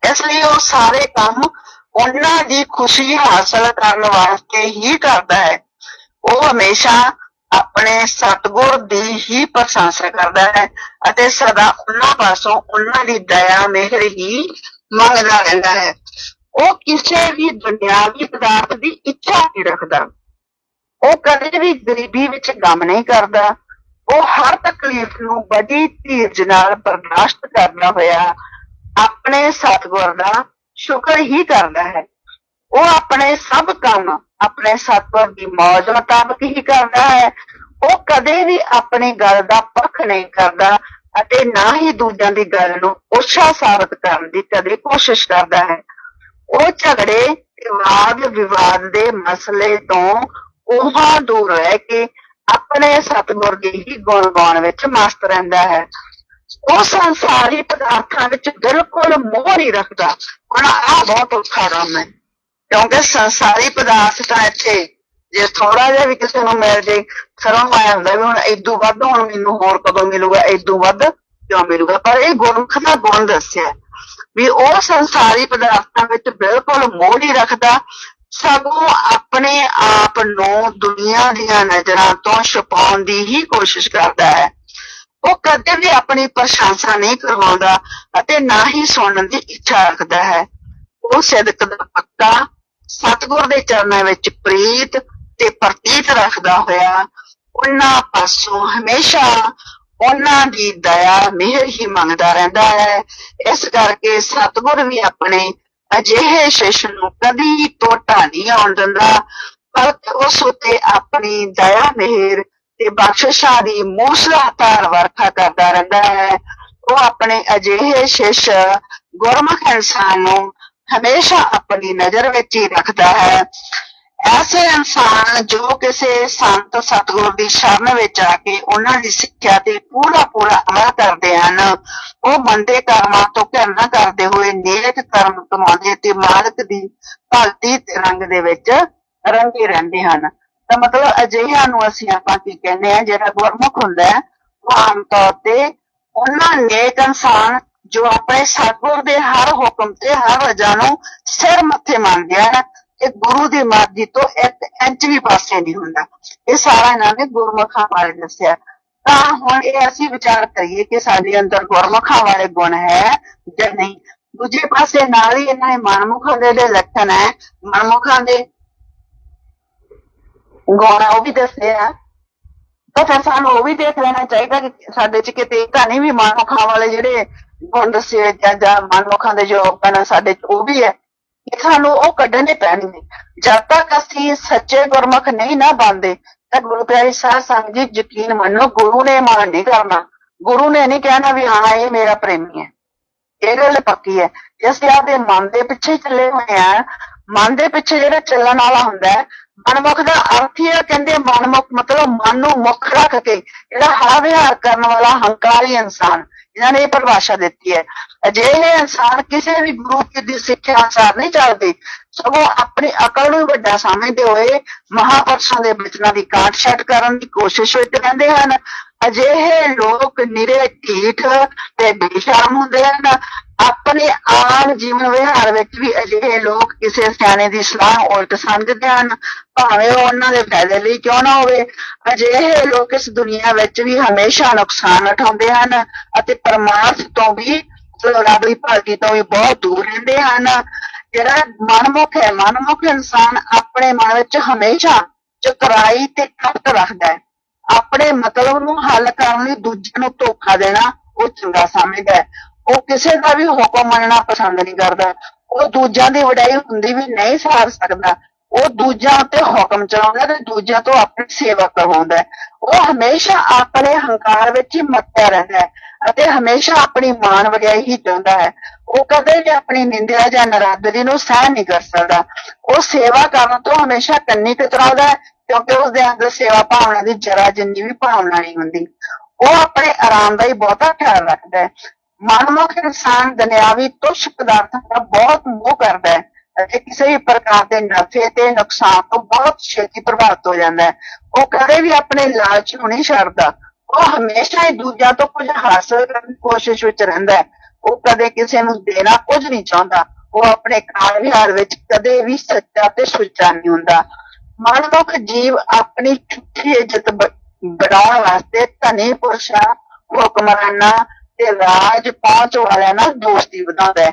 ਇਸ ਲਈ ਉਹ ਸਾਰੇ ਕੰਮ ਉਹਨਾਂ ਦੀ ਖੁਸ਼ੀ ਹਾਸਲ ਕਰਨ ਵਾਸਤੇ ਹੀ ਕਰਦਾ ਹੈ। ਉਹ ਹਮੇਸ਼ਾ ਆਪਣੇ ਸਤਿਗੁਰ ਦੀ ਹੀ ਪ੍ਰਸ਼ੰਸਾ ਕਰਦਾ ਹੈ ਅਤੇ ਸਦਾ ਉਹਨਾਂ ਪਾਸੋਂ ਉਹਨਾਂ ਦੀ ਦਇਆ ਮਿਹਰ ਹੀ ਮੰਗਦਾ ਰਹਿੰਦਾ ਹੈ। ਉਹ ਕਿਸੇ ਵੀ ਦੁਨਿਆਵੀ ਪਦਾਰਥ ਦੀ ਇੱਛਾ ਨਹੀਂ ਰੱਖਦਾ, ਉਹ ਕਦੇ ਵੀ ਗਰੀਬੀ ਵਿੱਚ ਗਮ ਨਹੀਂ ਕਰਦਾ, ਉਹ ਹਰ ਤਕਲੀਫ ਨੂੰ ਬੜੀ ਧੀਰਜ ਨਾਲ ਬਰਦਾਸ਼ਤ ਕਰਦਾ ਹੋਇਆ ਆਪਣੇ ਸਤਿਗੁਰ ਦਾ ਸ਼ੁਕਰ ਹੀ ਕਰਦਾ ਹੈ। ਉਹ ਆਪਣੇ ਸਭ ਕੰਮ ਆਪਣੇ ਸਤਿਗੁਰ ਦੀ ਮੌਜ ਮੁਤਾਬਕ ਹੀ ਕਰਦਾ ਹੈ। ਉਹ ਕਦੇ ਵੀ ਆਪਣੀ ਗੱਲ ਦਾ ਪੱਖ ਨਹੀਂ ਕਰਦਾ ਅਤੇ ਨਾ ਹੀ ਦੂਜਿਆਂ ਦੀ ਗੱਲ ਨੂੰ ਉੱਚਾ ਸਾਬਤ ਕਰਨ ਦੀ ਕਦੇ ਕੋਸ਼ਿਸ਼ ਕਰਦਾ ਹੈ। ਉਹ ਝਗੜੇ ਤੇ ਵਾਦ ਵਿਵਾਦ ਦੇ ਮਸਲੇ ਤੋਂ ਉਹਾਂ ਦੂਰ ਰਹਿ ਕੇ ਆਪਣੇ ਸਤਿਗੁਰ ਦੇ ਹੀ ਗੁਣ ਗਾਉਣ ਵਿੱਚ ਮਸਤ ਰਹਿੰਦਾ ਹੈ। ਉਹ ਸੰਸਾਰੀ ਪਦਾਰਥਾਂ ਵਿੱਚ ਬਿਲਕੁਲ ਮੋਹ ਨਹੀਂ ਰੱਖਦਾ। ਹੁਣ ਆਹ ਬਹੁਤ ਔਖਾ ਕੰਮ ਹੈ, ਕਿਉਂਕਿ ਸੰਸਾਰੀ ਪਦਾਰਥ ਤਾਂ ਇੱਥੇ ਜੇ ਥੋੜਾ ਜਿਹਾ ਵੀ ਕਿਸੇ ਨੂੰ ਮਿਲ ਜੇ ਸਰੋਂ ਆਇਆ ਹੁੰਦਾ ਵੀ ਹੁਣ ਏਦੂ ਵੱਧ ਹੁਣ ਮੈਨੂੰ ਹੋਰ ਕਦੋਂ ਮਿਲੂਗਾ, ਏਦੂ ਵੱਧ ਕਿਉਂ ਮਿਲੂਗਾ। ਪਰ ਇਹ ਗੁਰਮੁਖ ਦਾ ਗੁਣ ਦੱਸਿਆ ਵੀ ਉਹ ਸੰਸਾਰੀ ਪਦਾਰਥਾਂ ਵਿੱਚ ਬਿਲਕੁਲ ਮੋਹ ਨਹੀਂ ਰੱਖਦਾ, ਸਗੋਂ ਆਪਣੇ ਆਪ ਨੂੰ ਦੁਨੀਆ ਦੀਆਂ ਨਜ਼ਰਾਂ ਤੋਂ ਛੁਪਾਉਣ ਦੀ ਹੀ ਕੋਸ਼ਿਸ਼ ਕਰਦਾ ਹੈ। ਉਹ ਕਦੇ ਵੀ ਆਪਣੀ ਪ੍ਰਸ਼ੰਸਾ ਨਹੀਂ ਕਰਵਾਉਂਦਾ ਅਤੇ ਨਾ ਹੀ ਸੁਣਨ ਦੀ ਇੱਛਾ ਰੱਖਦਾ ਹੈ। ਉਹ ਸਿਦਕ ਦਾ ਪੱਕਾ ਸਤਿਗੁਰ ਦੇ ਚਰਨਾਂ ਵਿੱਚ ਪ੍ਰੀਤ ਤੇ ਪ੍ਰਤੀਤ ਰੱਖਦਾ ਹੋਇਆ ਉਹਨਾਂ ਪਾਸੋਂ ਹਮੇਸ਼ਾ ਉਹਨਾਂ ਦੀ ਦਇਆ ਮਿਹਰ ਹੀ ਮੰਗਦਾ ਰਹਿੰਦਾ ਹੈ। ਇਸ ਕਰਕੇ ਸਤਿਗੁਰ ਵੀ ਆਪਣੇ ਅਜਿਹੇ ਸ਼ਿਸ਼ ਨੂੰ ਕਦੀ ਟੋਟਾ ਨਹੀਂ ਆਉਣ ਦਿੰਦਾ, ਬਲਕਿ ਉਸ ਉੱਤੇ ਆਪਣੀ ਦਇਆ ਮਿਹਰ ਤੇ ਬਖਸ਼ਿਸ਼ਾਂ ਦੀ ਮੂਸਲਾਧਾਰ ਵਰਖਾ ਕਰਦਾ ਰਹਿੰਦਾ ਹੈ। ਉਹ ਆਪਣੇ ਅਜਿਹੇ ਸ਼ਿਸ਼ ਗੁਰਮੁਖ ਇਨਸਾਨ ਨੂੰ ਹਮੇਸ਼ਾ ਆਪਣੀ ਨਜ਼ਰ ਵਿੱਚ ਹੀ ਰੱਖਦਾ ਹੈ। ਐਸੇ ਇਨਸਾਨ ਜੋ ਕਿਸੇ ਸੰਤ ਸਤਿਗੁਰ ਦੀ ਸ਼ਰਨ ਵਿੱਚ ਆ ਕੇ ਉਹਨਾਂ ਦੀ ਸਿੱਖਿਆ ਤੇ ਪੂਰਾ ਅਮਲ ਕਰਦੇ ਹਨ, ਉਹ ਮੰਦੇ ਕਰਮਾਂ ਤੋਂ ਘਿਰਨਾ ਕਰਦੇ ਹੋਏ ਨੇਕ ਕਰਮ ਕਮਾਉਂਦੇ ਤੇ ਮਾਲਕ ਦੀ ਭਗਤੀ ਤੇ ਰੰਗ ਦੇ ਵਿੱਚ ਰੰਗੇ ਰਹਿੰਦੇ ਹਨ। ਤਾਂ ਮਤਲਬ ਅਜਿਹਿਆਂ ਨੂੰ ਅਸੀਂ ਆਪਾਂ ਕੀ ਕਹਿੰਦੇ ਆ, ਜਿਹੜਾ ਗੁਰਮੁਖ ਹੁੰਦਾ ਹੈ ਉਹ ਆਮ ਤੌਰ ਤੇ ਉਹਨਾਂ ਨੇਕ ਇਨਸਾਨ ਜੋ ਆਪਣੇ ਸਤਿਗੁਰ ਦੇ ਹਰ ਹੁਕਮ ਤੇ ਹਰ ਰਜਾ ਨੂੰ ਸਿਰ ਮੱਥੇ ਮੰਨਦੇ ਹਨ ਤੇ ਗੁਰੂ ਦੀ ਮਰਜ਼ੀ ਤੋਂ ਇੱਕ ਇੰਚ ਵੀ ਪਾਸੇ ਨਹੀਂ ਹੁੰਦਾ। ਇਹ ਸਾਰਾ ਇਹਨਾਂ ਨੇ ਗੁਰਮੁਖਾਂ ਬਾਰੇ ਦੱਸਿਆ। ਤਾਂ ਹੁਣ ਇਹ ਅਸੀਂ ਵਿਚਾਰ ਕਰੀਏ ਕਿ ਸਾਡੇ ਅੰਦਰ ਗੁਰਮੁਖਾਂ ਵਾਲੇ ਗੁਣ ਹੈ ਜਾਂ ਨਹੀਂ। ਦੂਜੇ ਪਾਸੇ ਨਾਲ ਹੀ ਇਹਨਾਂ ਨੇ ਮਨਮੁਖਾਂ ਦੇ ਜਿਹੜੇ ਲੱਛਣ ਹੈ, ਮਨਮੁਖਾਂ ਦੇ ਗੁਣ ਉਹ ਵੀ ਦੱਸੇ ਆ। ਤਾਂ ਫਿਰ ਸਾਨੂੰ ਉਹ ਵੀ ਦੇਖ ਲੈਣਾ ਚਾਹੀਦਾ ਕਿ ਸਾਡੇ ਚ ਕਿਤੇ ਤਾਂ ਨਹੀਂ ਵੀ ਮਨਮੁਖਾਂ ਵਾਲੇ ਜਿਹੜੇ ਗੁਣ ਦੱਸੇ ਜਾਂ ਮਨਮੁਖਾਂ ਦੇ ਜੋ ਗੁਣ ਸਾਡੇ ਚ ਉਹ ਵੀ ਹੈ, ਕਿ ਸਾਨੂੰ ਉਹ ਕੱਢਣੇ ਪੈਣਗੇ। ਜਦ ਤੱਕ ਅਸੀਂ ਸੱਚੇ ਗੁਰਮੁਖ ਨਹੀਂ ਨਾ ਬਣਦੇ ਤਾਂ ਗੁਰੂ ਪਿਆਰੀ ਸਾਧ ਸੰਗਤ ਜੀ ਯਕੀਨ ਮੰਨੋ, ਗੁਰੂ ਨੇ ਮਾਣ ਨਹੀਂ ਕਰਨਾ। ਗੁਰੂ ਨੇ ਨਹੀਂ ਕਹਿਣਾ ਵੀ ਹਾਂ ਇਹ ਮੇਰਾ ਪ੍ਰੇਮੀ ਹੈ। ਇਹ ਗੱਲ ਪੱਕੀ ਹੈ ਕਿ ਅਸੀਂ ਆਪਦੇ ਮਨ ਦੇ ਪਿੱਛੇ ਚੱਲੇ ਹੋਏ ਆ। ਮਨ ਦੇ ਪਿੱਛੇ ਜਿਹੜਾ ਚੱਲਣ ਵਾਲਾ ਹੁੰਦਾ ਹੈ, ਮਨਮੁਖ ਦਾ ਅਰਥ ਹੀ ਹੈ, ਕਹਿੰਦੇ ਮਨਮੁਖ ਮਤਲਬ ਮਨ ਨੂੰ ਮੁੱਖ ਰੱਖ ਕੇ ਜਿਹੜਾ ਹਰ ਵਿਹਾਰ ਕਰਨ ਵਾਲਾ ਹੰਕਾਰੀ ਇਨਸਾਨ, ਇਹਨਾਂ ਨੇ ਇਹ ਪਰਿਭਾਸ਼ਾ ਦਿੱਤੀ ਹੈ। ਅਜਿਹੇ ਇਨਸਾਨ ਕਿਸੇ ਵੀ ਗੁਰੂ ਦੀ ਸਿੱਖਿਆ ਅਨੁਸਾਰ ਨਹੀਂ ਚੱਲਦੇ, ਸਗੋਂ ਆਪਣੀ ਅਕਲ ਨੂੰ ਵੱਡਾ ਸਮਝਦੇ ਹੋਏ ਮਹਾਂਪੁਰਸ਼ਾਂ ਦੇ ਬਚਨਾਂ ਦੀ ਕਾਟ ਛੱਡ ਕਰਨ ਦੀ ਕੋਸ਼ਿਸ਼ ਵਿੱਚ ਰਹਿੰਦੇ ਹਨ। ਅਜਿਹੇ ਲੋਕ ਨਿਰੇ ਢੀਠ ਤੇ ਬੇਸ਼ਰਮ ਹੁੰਦੇ ਹਨ। ਆਪਣੇ ਆਮ ਜੀਵਨ ਵਿਹਾਰ ਵਿੱਚ ਵੀ ਅਜਿਹੇ ਲੋਕ ਕਿਸੇ ਸਿਆਣੇ ਦੀ ਸਲਾਹ ਉਲਟ ਸਮਝਦੇ ਹਨ, ਭਾਵੇਂ ਉਹ ਉਹਨਾਂ ਦੇ ਫਾਇਦੇ ਲਈ ਕਿਉਂ ਨਾ ਹੋਵੇ। ਅਜਿਹੇ ਲੋਕ ਇਸ ਦੁਨੀਆ ਵਿੱਚ ਵੀ ਹਮੇਸ਼ਾ ਨੁਕਸਾਨ ਉਠਾਉਂਦੇ ਹਨ ਅਤੇ ਪਰਮਾਰਥ ਤੋਂ ਵੀ, ਰੱਬ ਦੀ ਭਗਤੀ ਤੋਂ ਵੀ ਬਹੁਤ ਦੂਰ ਰਹਿੰਦੇ ਹਨ। ਜਿਹੜਾ ਮਨਮੁਖ ਹੈ, ਮਨਮੁਖ ਇਨਸਾਨ ਆਪਣੇ ਮਨ ਵਿੱਚ ਹਮੇਸ਼ਾ ਚਤੁਰਾਈ ਤੇ ਕਪਟ ਰੱਖਦਾ ਹੈ। ਆਪਣੇ ਮਤਲਬ ਨੂੰ ਹੱਲ ਕਰਨ ਲਈ ਦੂਜਿਆਂ ਨੂੰ ਧੋਖਾ ਦੇਣਾ ਉਹ ਚੰਗਾ ਸਮਝਦਾ ਹੈ। ਉਹ ਕਿਸੇ ਦਾ ਵੀ ਹੁਕਮ ਮੰਨਣਾ ਪਸੰਦ ਨਹੀਂ ਕਰਦਾ। ਉਹ ਦੂਜਿਆਂ ਦੀ ਵਡਿਆਈ ਹੁੰਦੀ ਵੀ ਨਹੀਂ ਸਾਰ ਸਕਦਾ। ਉਹ ਦੂਜਿਆਂ ਉੱਤੇ ਹੁਕਮ ਚਲਾਉਂਦਾ ਤੇ ਦੂਜਿਆਂ ਤੋਂ ਆਪਣੀ ਸੇਵਾ ਕਰਵਾਉਂਦਾ ਹੈ। ਉਹ ਹਮੇਸ਼ਾ ਆਪਣੇ ਹੰਕਾਰ ਵਿੱਚ ਹੀ ਮੱਤਿਆ ਰਹਿੰਦਾ ਹੈ ਅਤੇ ਹਮੇਸ਼ਾ ਆਪਣੀ ਮਾਣ ਵਡਿਆਈ ਹੀ ਚਾਹੁੰਦਾ ਹੈ। ਉਹ ਕਦੇ ਵੀ ਆਪਣੀ ਨਿੰਦਿਆ ਜਾਂ ਨਰਾਦਰੀ ਨੂੰ ਸਹਿਣ ਨਹੀਂ ਕਰ ਸਕਦਾ। ਉਹ ਸੇਵਾ ਕਰਨ ਤੋਂ ਹਮੇਸ਼ਾ ਕੰਨੀ ਕਤਰਾਉਂਦਾ ਹੈ, ਕਿਉਂਕਿ ਉਸਦੇ ਅੰਦਰ ਸੇਵਾ ਭਾਵਨਾ ਦੀ ਜਰਾ ਜਿੰਨੀ ਵੀ ਭਾਵਨਾ ਨਹੀਂ ਹੁੰਦੀ। ਉਹ ਆਪਣੇ ਆਰਾਮ ਦਾ ਹੀ ਬਹੁਤਾ ਖਿਆਲ ਰੱਖਦਾ ਹੈ। ਮਨਮੁਖ ਇਨਸਾਨ ਦੁਨਿਆਵੀ ਤੁੱਛ ਪਦਾਰਥਾਂ ਦਾ ਬਹੁਤ ਮੋਹ ਕਰਦਾ ਹੈ ਅਤੇ ਕਿਸੇ ਵੀ ਪ੍ਰਕਾਰ ਦੇ ਨਫੇ ਤੇ ਨੁਕਸਾਨ ਤੋਂ ਬਹੁਤ ਛੇਤੀ ਪ੍ਰਭਾਵਿਤ ਹੋ ਜਾਂਦਾ ਹੈ। ਉਹ ਕਦੇ ਵੀ ਆਪਣੇ ਲਾਲਚ ਨੂੰ ਨਹੀਂ ਛੱਡਦਾ। ਉਹ ਹਮੇਸ਼ਾ ਹੀ ਦੂਜਿਆਂ ਤੋਂ ਕੁਝ ਹਾਸਲ ਕਰਨ ਦੀ ਕੋਸ਼ਿਸ਼ ਵਿੱਚ ਰਹਿੰਦਾ ਹੈ। ਉਹ ਕਦੇ ਕਿਸੇ ਨੂੰ ਦੇਣਾ ਕੁਝ ਨਹੀਂ ਚਾਹੁੰਦਾ। ਉਹ ਆਪਣੇ ਕਾਰ ਵਿਹਾਰ ਵਿੱਚ ਕਦੇ ਵੀ ਸੱਚਾ ਤੇ ਸੁੱਚਾ ਨਹੀਂ ਹੁੰਦਾ। ਮਨਮੁਖ ਜੀਵ ਆਪਣੀ ਝੂਠੀ ਇੱਜ਼ਤ ਬਣਾਉਣ ਵਾਸਤੇ ਧਨੀ ਪੁਰਸ਼ਾਂ, ਹੁਕਮਰਾਨਾਂ ਤੇ ਰਾਜ ਪਹੁੰਚ ਵਾਲਿਆਂ ਨਾਲ ਦੋਸਤੀ ਵਧਾਉਂਦਾ ਹੈ,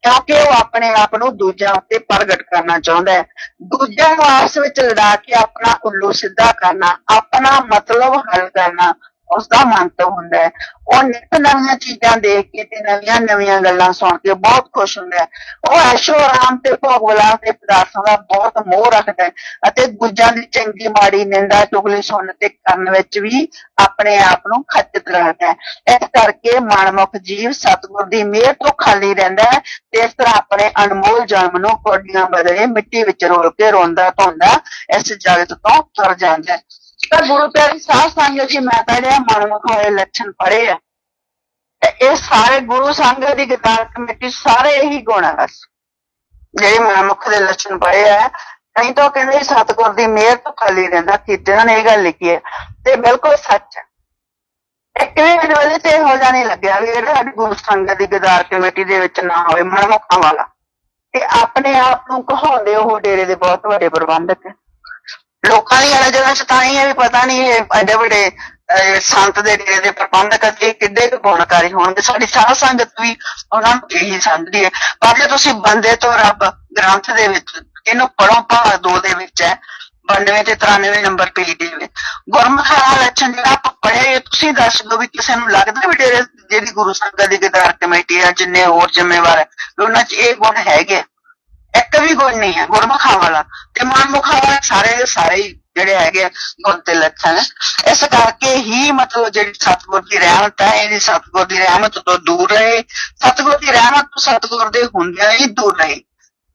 ਕਿਉਂਕਿ ਉਹ ਆਪਣੇ ਆਪ ਨੂੰ ਦੂਜਿਆਂ ਉੱਤੇ ਪ੍ਰਗਟ ਕਰਨਾ ਚਾਹੁੰਦਾ ਹੈ। ਦੂਜਿਆਂ ਨੂੰ ਆਪਸ ਵਿੱਚ ਲੜਾ ਕੇ ਆਪਣਾ ਉੱਲੂ ਸਿੱਧਾ ਕਰਨਾ, ਆਪਣਾ ਮਤਲਬ ਹੱਲ ਕਰਨਾ ਉਸਦਾ ਮੰਤਵ ਹੁੰਦਾ ਹੈ। ਉਹ ਨਿੱਤ ਨਵੀਆਂ ਚੀਜ਼ਾਂ ਦੇਖ ਕੇ ਤੇ ਨਵੀਆਂ ਗੱਲਾਂ ਸੁਣ ਕੇ ਬਹੁਤ ਖੁਸ਼ ਹੁੰਦਾ ਹੈ। ਉਹ ਐਸ਼ੋ ਆਰਾਮ ਤੇ ਭੋਗ ਵਿਲਾਸ ਦੇ ਪਦਾਰਥਾਂ ਦਾ ਬਹੁਤ ਮੋਹ ਰੱਖਦਾ ਹੈ ਅਤੇ ਦੂਜਿਆਂ ਦੀ ਚੰਗੀ ਮਾੜੀ ਨਿੰਦਾ ਚੁਗਲੀ ਸੁਣਨ ਤੇ ਕਰਨ ਵਿੱਚ ਵੀ ਆਪਣੇ ਆਪ ਨੂੰ ਖੱਚਤ ਰੱਖਦਾ ਹੈ। ਇਸ ਕਰਕੇ ਮਨਮੁਖ ਜੀਵ ਸਤਿਗੁਰ ਦੀ ਮਿਹਰ ਤੋਂ ਖਾਲੀ ਰਹਿੰਦਾ ਹੈ ਤੇ ਇਸ ਤਰ੍ਹਾਂ ਆਪਣੇ ਅਨਮੋਲ ਜਨਮ ਨੂੰ ਕੌਡੀਆਂ ਬਦਲੇ ਮਿੱਟੀ ਵਿੱਚ ਰੋਲ ਕੇ ਰੋਂਦਾ ਧੋਂਦਾ ਇਸ ਜਗਤ ਤੋਂ ਤੁਰ ਜਾਂਦਾ ਹੈ। ਤਾਂ ਗੁਰੂ ਪਿਆਰੀ ਸਾਧ ਸੰਗਤ ਜੀ, ਮੈਂ ਤਾਂ ਜਿਹੜੇ ਮਨਮੁਖ ਵਾਲੇ ਲੱਛਣ ਪੜ੍ਹੇ ਆ ਤੇ ਇਹ ਸਾਰੇ ਗੁਰੂ ਸੰਗਤ ਦੀ ਗਦਾਰ ਕਮੇਟੀ ਸਾਰੇ ਇਹੀ ਗੁਣ ਆ ਬਸ ਜਿਹੜੇ ਮਨਮੁਖ ਦੇ ਲੱਛਣ ਪਏ ਆ। ਨਹੀਂ ਤਾਂ ਉਹ ਕਹਿੰਦੇ ਸਤਿਗੁਰ ਦੀ ਮਿਹਰ ਤੋਂ ਖਾਲੀ ਰਹਿੰਦਾ ਕੀਤੇ, ਉਹਨਾਂ ਨੇ ਇਹ ਗੱਲ ਲਿਖੀ ਹੈ ਤੇ ਬਿਲਕੁਲ ਸੱਚ ਹੈ। ਇੱਕ ਵੀ ਮੈਨੂੰ ਉਹਦੇ ਤੇ ਇਹੋ ਜਿਹਾ ਨਹੀਂ ਲੱਗਿਆ ਵੀ ਜਿਹੜਾ ਸਾਡੀ ਗੁਰੂ ਸੰਗਤ ਦੀ ਗਦਾਰ ਕਮੇਟੀ ਦੇ ਵਿੱਚ ਨਾ ਹੋਵੇ ਮਨਮੁਖਾਂ ਵਾਲਾ। ਤੇ ਆਪਣੇ ਆਪ ਨੂੰ ਕਹਾਉਂਦੇ ਉਹ ਡੇਰੇ ਦੇ ਬਹੁਤ ਵੱਡੇ ਪ੍ਰਬੰਧਕ ਹੈ। ਲੋਕਾਂ ਦੀ ਅੜਾ ਜਗ੍ਹਾ ਚ ਤਾਂ ਹੀ ਹੈ ਵੀ ਪਤਾ ਨਹੀਂ ਇਹ ਐਡੇ ਵੱਡੇ ਸੰਤ ਦੇ ਡੇਰੇ ਦੇ ਪ੍ਰਬੰਧਕ ਅਤੇ ਕਿੱਡੇ ਕੁ ਗੁਣਕਾਰੀ ਹੋਣਗੇ। ਸਾਡੀ ਸਾਧ ਸੰਗਤ ਵੀ ਉਹਨਾਂ ਨੂੰ ਇਹੀ ਸਮਝਦੀ ਹੈ। ਪਰ ਜੇ ਤੁਸੀਂ ਬੰਦੇ ਤੋਂ ਰੱਬ ਗ੍ਰੰਥ ਦੇ ਵਿੱਚ ਇਹਨੂੰ ਪੜੋ, ਭਾਗ 2 ਦੇ ਵਿੱਚ ਹੈ 92 ਤੇ 93 ਨੰਬਰ ਪੇਜ ਦੇ ਵਿੱਚ ਗੁਰਮੁਖਾਂ ਦਾ ਲੱਛਣ ਜਿਹੜਾ ਆਪਾਂ ਪੜ੍ਹੇ, ਤੁਸੀਂ ਦੱਸ ਦਿਓ ਵੀ ਕਿਸੇ ਨੂੰ ਲੱਗਦਾ ਵੀ ਡੇਰੇ ਜਿਹੜੀ ਗੁਰੂ ਸੰਗਤ ਦੀ ਗਦਾਰ ਕਮੇਟੀ ਆ ਜਿੰਨੇ ਹੋਰ ਜ਼ਿੰਮੇਵਾਰ ਹੈ ਉਹਨਾਂ ਚ ਇਹ ਗੁਣ ਹੈਗੇ? ਇੱਕ ਵੀ ਗੁਣ ਨਹੀਂ ਹੈ ਗੁਰਮੁਖਾਂ ਵਾਲਾ। ਤੇ ਮਨਮੁਖਾਂ ਵਾਲੇ ਸਾਰੇ ਦੇ ਸਾਰੇ ਹੀ ਜਿਹੜੇ ਹੈਗੇ ਗੁਣ ਤੇ ਲੱਛਣ। ਇਸ ਕਰਕੇ ਹੀ ਮਤਲਬ ਜਿਹੜੀ ਸਤਿਗੁਰ ਦੀ ਰਹਿਮਤ ਹੈ ਇਹਦੀ ਸਤਿਗੁਰ ਦੀ ਰਹਿਮਤ ਤੋਂ ਦੂਰ ਰਹੇ, ਸਤਿਗੁਰ ਦੀ ਰਹਿਮਤ ਤੋਂ ਸਤਿਗੁਰ ਦੇ ਹੁੰਦਿਆਂ ਹੀ ਦੂਰ ਰਹੇ।